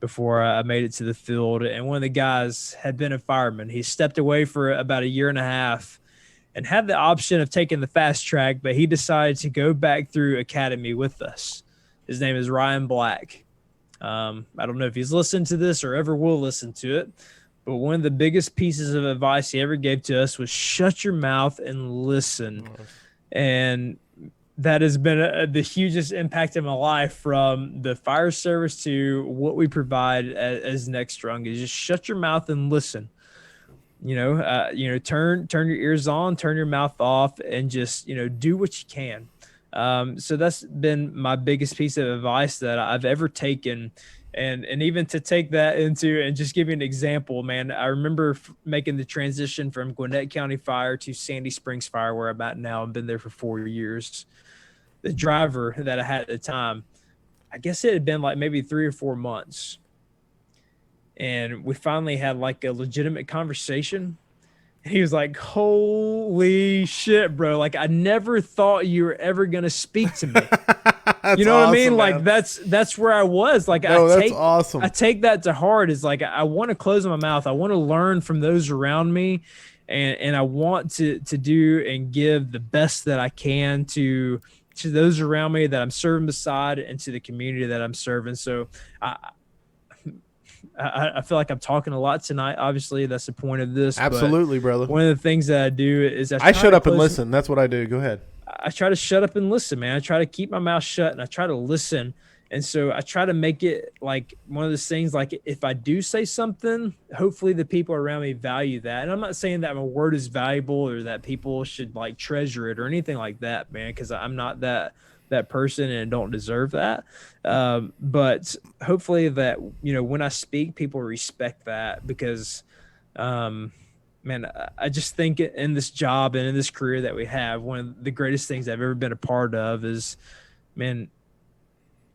before I made it to the field. And one of the guys had been a fireman. He stepped away for about a year and a half and had the option of taking the fast track, but he decided to go back through academy with us. His name is Ryan Black. I don't know if he's listened to this or ever will listen to it, but one of the biggest pieces of advice he ever gave to us was shut your mouth and listen. Nice. And that has been the hugest impact in my life, from the fire service to what we provide as Next Rung, is just shut your mouth and listen. Turn your ears on, turn your mouth off, and just, do what you can. So that's been my biggest piece of advice that I've ever taken. And even to take that into, and just give you an example, man, I remember making the transition from Gwinnett County Fire to Sandy Springs Fire, where I'm at now. I've been there for 4 years. The driver that I had at the time, I guess it had been like maybe 3 or 4 months. And we finally had like a legitimate conversation. He was like, holy shit, bro. Like, I never thought you were ever going to speak to me. You know what I mean? Man. Like, that's where I was. Like, that's awesome. I take that to heart. Is like, I want to close my mouth. I want to learn from those around me. And I want to do and give the best that I can to those around me that I'm serving beside, and to the community that I'm serving. So I feel like I'm talking a lot tonight. Obviously, that's the point of this. Absolutely, brother. One of the things that I do is I shut up and listen. That's what I do. Go ahead. I try to shut up and listen, man. I try to keep my mouth shut, and I try to listen. And so I try to make it like one of those things, like if I do say something, hopefully the people around me value that. And I'm not saying that my word is valuable or that people should like treasure it or anything like that, man, because I'm not that person and don't deserve that. But hopefully that, when I speak, people respect that, because, man, I just think in this job and in this career that we have, one of the greatest things I've ever been a part of is, man,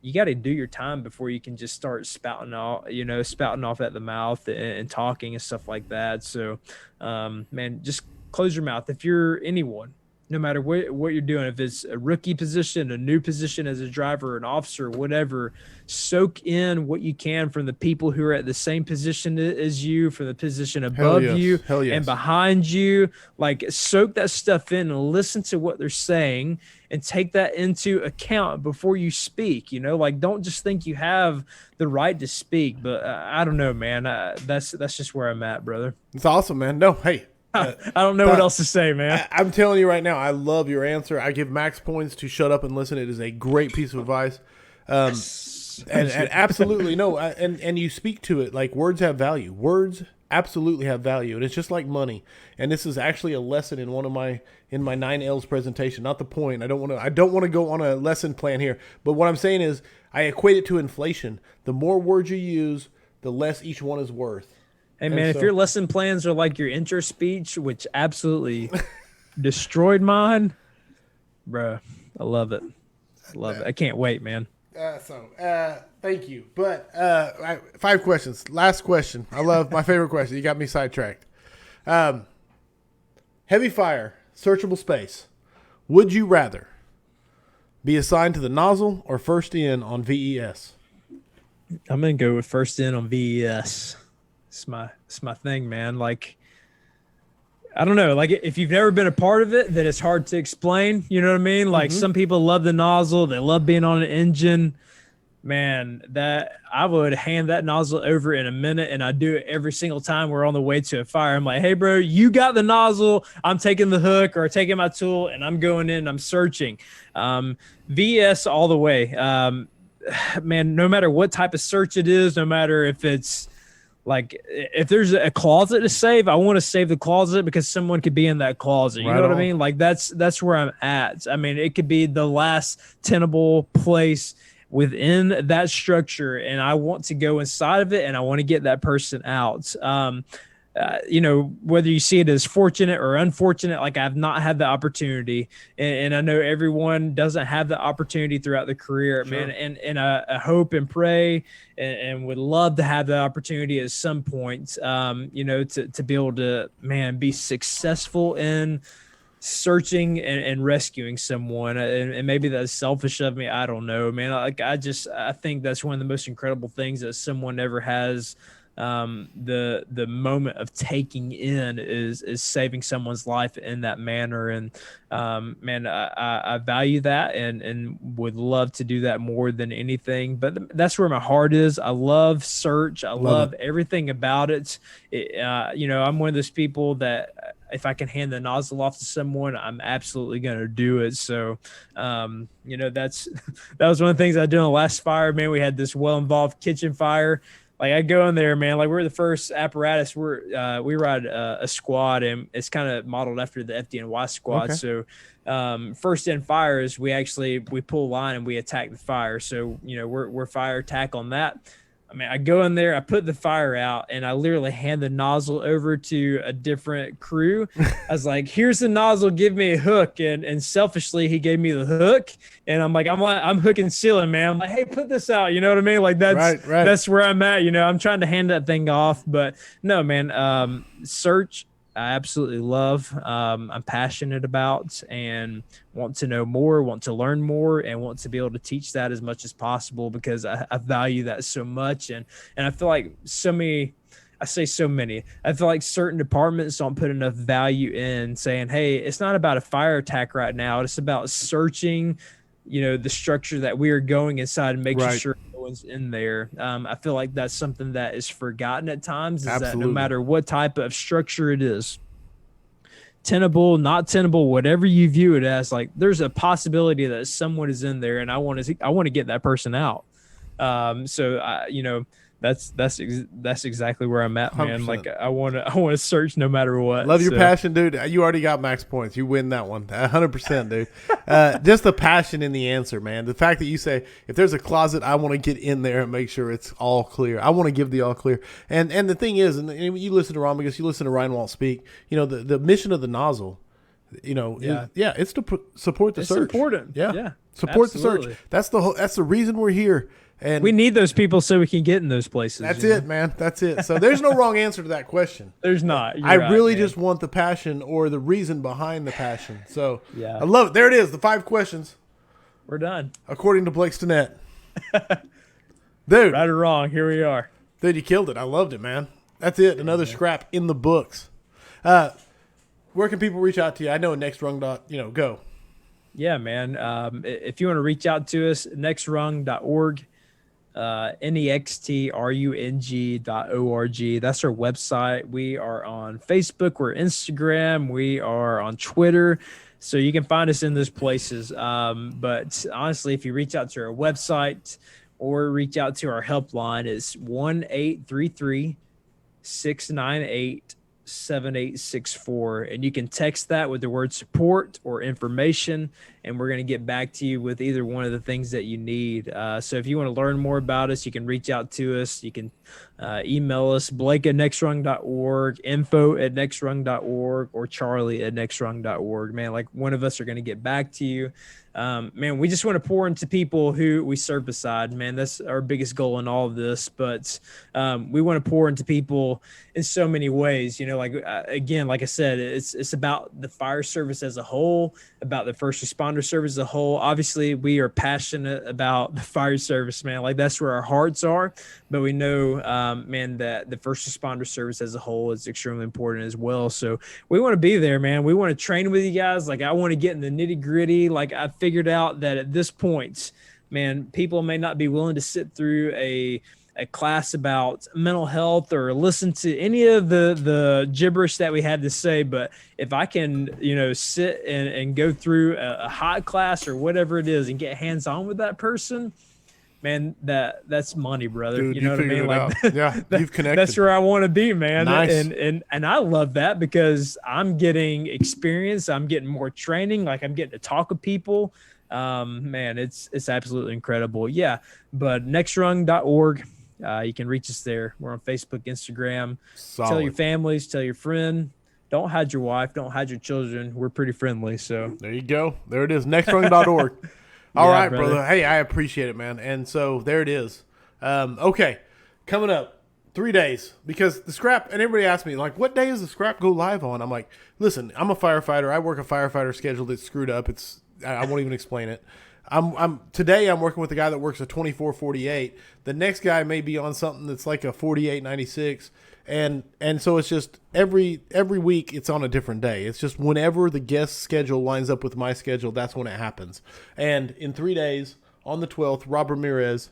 you got to do your time before you can just start spouting off at the mouth and talking and stuff like that. So, man, just close your mouth. If you're anyone, no matter what you're doing, if it's a rookie position, a new position as a driver, an officer, whatever, soak in what you can from the people who are at the same position as you, from the position above you and behind you. Like, soak that stuff in and listen to what they're saying and take that into account before you speak. Like, don't just think you have the right to speak. But I don't know, man. That's just where I'm at, brother. It's awesome, man. No, hey. I don't know what else to say, man. I'm telling you right now, I love your answer. I give max points to shut up and listen. It is a great piece of advice. And absolutely, no. And you speak to it like words have value. Words absolutely have value. And it's just like money. And this is actually a lesson in my 9 L's presentation. Not the point. I don't want to go on a lesson plan here. But what I'm saying is I equate it to inflation. The more words you use, the less each one is worth. Hey, man, if your lesson plans are like your intro speech, which absolutely destroyed mine, bro, I love it. Love it. I can't wait, man. Thank you. But 5 questions. Last question. I love my favorite question. You got me sidetracked. Heavy fire, searchable space. Would you rather be assigned to the nozzle or first in on VES? I'm going to go with first in on VES. It's my thing, man. Like, I don't know. Like if you've never been a part of it, then it's hard to explain. You know what I mean? Like some people love the nozzle. They love being on an engine. Man, that I would hand that nozzle over in a minute, and I do it every single time we're on the way to a fire. I'm like, hey, bro, you got the nozzle. I'm taking the hook or taking my tool, and I'm going in. I'm searching. VS all the way. Man, no matter what type of search it is, no matter if it's like if there's a closet to save, I want to save the closet because someone could be in that closet. You know what I mean? Like that's where I'm at. I mean, it could be the last tenable place within that structure, and I want to go inside of it, and I want to get that person out. You know, whether you see it as fortunate or unfortunate, like I've not had the opportunity, and I know everyone doesn't have the opportunity throughout the career, man. And I hope and pray and would love to have the opportunity at some point, you know, to be able to, man, be successful in searching and rescuing someone. And maybe that's selfish of me. I don't know, man. Like I think that's one of the most incredible things that someone ever has. The moment of taking in is saving someone's life in that manner. And man, I value that and would love to do that more than anything. But that's where my heart is. I love search. I love everything about it. You know, I'm one of those people that if I can hand the nozzle off to someone, I'm absolutely going to do it. So, you know, that was one of the things I did on the last fire, man. We had this well-involved kitchen fire. Like I go in there, man, like we're the first apparatus. We ride a squad, and it's kind of modeled after the FDNY squad. Okay. So first in fires, we pull line and we attack the fire. So, you know, we're fire attack on that. I mean, I go in there, I put the fire out, and I literally hand the nozzle over to a different crew. I was like, here's the nozzle, give me a hook. And selfishly, he gave me the hook. And I'm hooking ceiling, man. I'm like, hey, put this out. You know what I mean? Like that's where I'm at. You know, I'm trying to hand that thing off. But no, man, search, I absolutely love. I'm passionate about and want to know more, want to learn more, and want to be able to teach that as much as possible because I value that so much. And I feel like I feel like certain departments don't put enough value in saying, hey, it's not about a fire attack right now. It's about searching, you know, the structure that we are going inside and making sure no one's in there. I feel like that's something that is forgotten at times, is that no matter what type of structure it is, tenable, not tenable, whatever you view it as, like there's a possibility that someone is in there and I want to get that person out. You know, that's exactly where I'm at, man. 100%. Like I want to search no matter what. Love your passion, dude. You already got max points. You win that one. 100%, dude. Just the passion in the answer, man. The fact that you say, if there's a closet, I want to get in there and make sure it's all clear. I want to give the all clear. And the thing is, and you listen to Ron because you listen to Ryan Walt speak, you know, the mission of the nozzle, you know, it's to support the search. It's important. Yeah. Support absolutely. The search. That's the reason we're here. And we need those people so we can get in those places. That's it, man. That's it. So there's no wrong answer to that question. There's not. I really just want the passion or the reason behind the passion. So I love it. There it is. The 5 questions. We're done. According to Blake Stinnett. Dude. Right or wrong, here we are. Dude, you killed it. I loved it, man. That's it. Another scrap in the books. Where can people reach out to you? I know Next Rung. Go. Yeah, man. If you want to reach out to us, nextrung.org. nextrung.org. That's our website. We are on Facebook, we're Instagram, we are on Twitter, so you can find us in those places. But honestly, if you reach out to our website or reach out to our helpline, it's 1-833-698-7864, and you can text that with the word support or information, and we're going to get back to you with either one of the things that you need. So if you want to learn more about us, you can reach out to us. You can email us, blake@nextrung.org, info@nextrung.org, or charlie@nextrung.org. Man, like one of us are going to get back to you. man, we just want to pour into people who we serve beside, man. That's our biggest goal in all of this. But we want to pour into people in so many ways, like, again, like I said, it's about the fire service as a whole, about the first responder service as a whole. Obviously, we are passionate about the fire service, man. Like, that's where our hearts are. But we know, man, that the first responder service as a whole is extremely important as well. So we want to be there, man. We want to train with you guys. Like, I want to get in the nitty gritty. Like, I figured out that at this point, man, people may not be willing to sit through a class about mental health or listen to any of the gibberish that we have to say. But if I can, sit and go through a hot class or whatever it is and get hands on with that person, man, that's money, brother. Dude, you know what I mean? Like, yeah, you've connected. That's where I want to be, man. Nice. And I love that because I'm getting experience. I'm getting more training. Like, I'm getting to talk with people. Man, it's absolutely incredible. Yeah. But nextrung.org. You can reach us there. We're on Facebook, Instagram. Solid. Tell your families, tell your friend. Don't hide your wife. Don't hide your children. We're pretty friendly. So there you go. There it is. Nextrung.org. All right, brother. Hey, I appreciate it, man. And so there it is. Okay, coming up 3 days, because the scrap, and everybody asks me, like, what day does the scrap go live on? I'm like, listen, I'm a firefighter. I work a firefighter schedule that's screwed up. I won't even explain it. Today I'm working with a guy that works a 24/48. The next guy may be on something that's like a 48/96. And so it's just every week it's on a different day. It's just whenever the guest schedule lines up with my schedule, that's when it happens. And in 3 days, on the 12th, Rob Ramirez,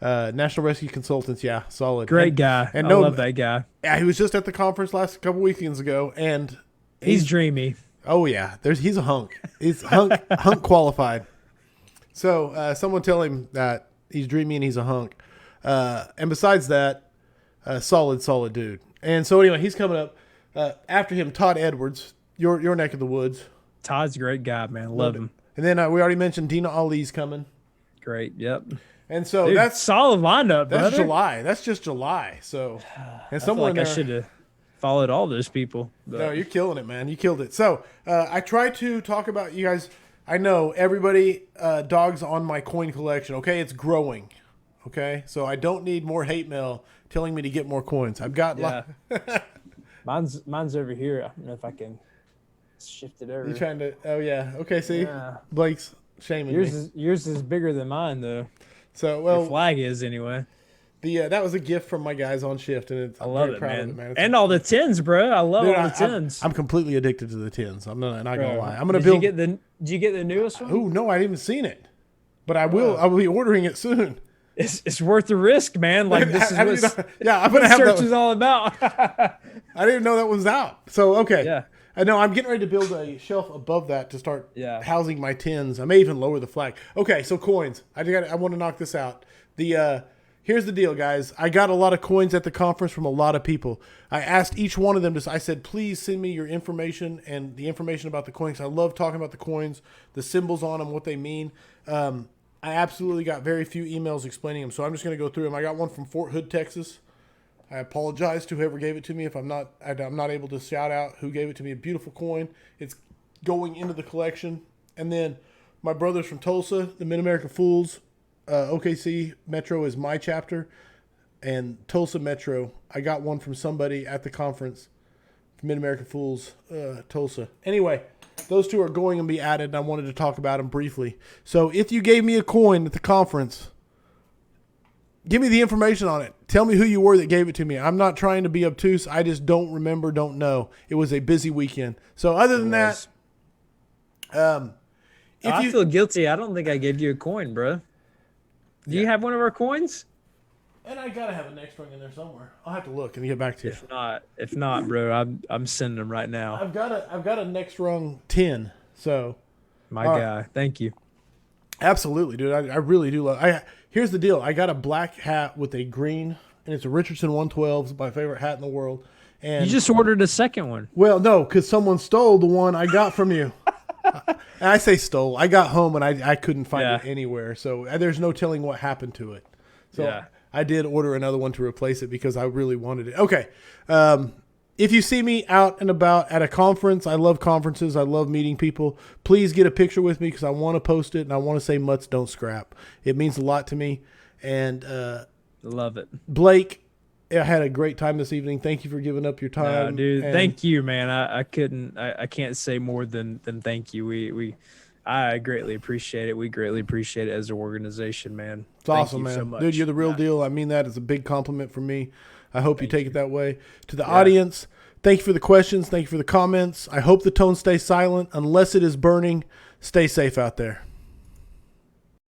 National Rescue Consultants, yeah, solid. Great guy. I love that guy. Yeah, he was just at the conference last couple weekends ago, and he's dreamy. Oh yeah, he's a hunk. He's hunk qualified. So someone tell him that he's dreamy and he's a hunk. And besides that, solid dude. And so anyway, he's coming up. After him, Todd Edwards, your neck of the woods. Todd's a great guy, man. Love him. And then we already mentioned Dina Ali's coming. Great. Yep. And so Dude, that's solid lineup. That's brother. July. That's just July. So, and someone I should have followed all those people. But. No, you're killing it, man. You killed it. So I try to talk about you guys. I know everybody dogs on my coin collection. Okay, it's growing. Okay, so I don't need more hate mail telling me to get more coins. I've got mine's over here. I don't know if I can shift it over. You trying to? Oh yeah. Okay. See, Blake's shaming me. Yours is bigger than mine though. So well, your flag is anyway. That was a gift from my guys on shift, and I love it, man. And all the tins, bro. I love all the tins. I'm completely addicted to the tins. I'm not gonna lie. I'm gonna build. Did you get the newest one? Oh no, I haven't even seen it, but I will. I will be ordering it soon. It's worth the risk, man. Like this is what I'm gonna have search is all about. I didn't even know that was out. So okay. Yeah. I know I'm getting ready to build a shelf above that to start housing my tins. I may even lower the flag. Okay, so coins. I want to knock this out. Here's the deal, guys. I got a lot of coins at the conference from a lot of people. I asked each one of them I said, please send me your information and the information about the coins. I love talking about the coins, the symbols on them, what they mean. I absolutely got very few emails explaining them, so I'm just going to go through them. I got one from Fort Hood, Texas. I apologize to whoever gave it to me if I'm not able to shout out who gave it to me. A beautiful coin. It's going into the collection. And then my brothers from Tulsa, the Mid-America Fools, OKC Metro is my chapter, and Tulsa Metro, I got one from somebody at the conference, Mid-America Fools, Tulsa. Anyway, those two are going to be added, and I wanted to talk about them briefly. So if you gave me a coin at the conference, give me the information on it. Tell me who you were that gave it to me. I'm not trying to be obtuse. I just don't remember, don't know. It was a busy weekend. So other than that, I feel guilty. I don't think I gave you a coin, bro. Do you have one of our coins? And I gotta have a Next Rung in there somewhere. I'll have to look and get back to you. If not, bro, I'm sending them right now. I've got a Next Rung 10. So, my guy, thank you. Absolutely, dude. I really do love. Here's the deal. I got a black hat with a green, and it's a Richardson 112. It's my favorite hat in the world. And you just ordered a second one. Well, no, because someone stole the one I got from you. And I say stole. I got home and I couldn't find it anywhere. So there's no telling what happened to it. So I did order another one to replace it because I really wanted it. Okay. If you see me out and about at a conference, I love conferences. I love meeting people. Please get a picture with me because I want to post it and I want to say mutts don't scrap. It means a lot to me. And love it. Blake, I had a great time this evening. Thank you for giving up your time. No, dude, And thank you, man. I can't say more than thank you. I greatly appreciate it. We greatly appreciate it as an organization, man. It's awesome, man. So much. Dude, you're the real deal. I mean that as a big compliment from me. I hope you take it that way. To the audience, thank you for the questions. Thank you for the comments. I hope the tone stays silent. Unless it is burning, stay safe out there.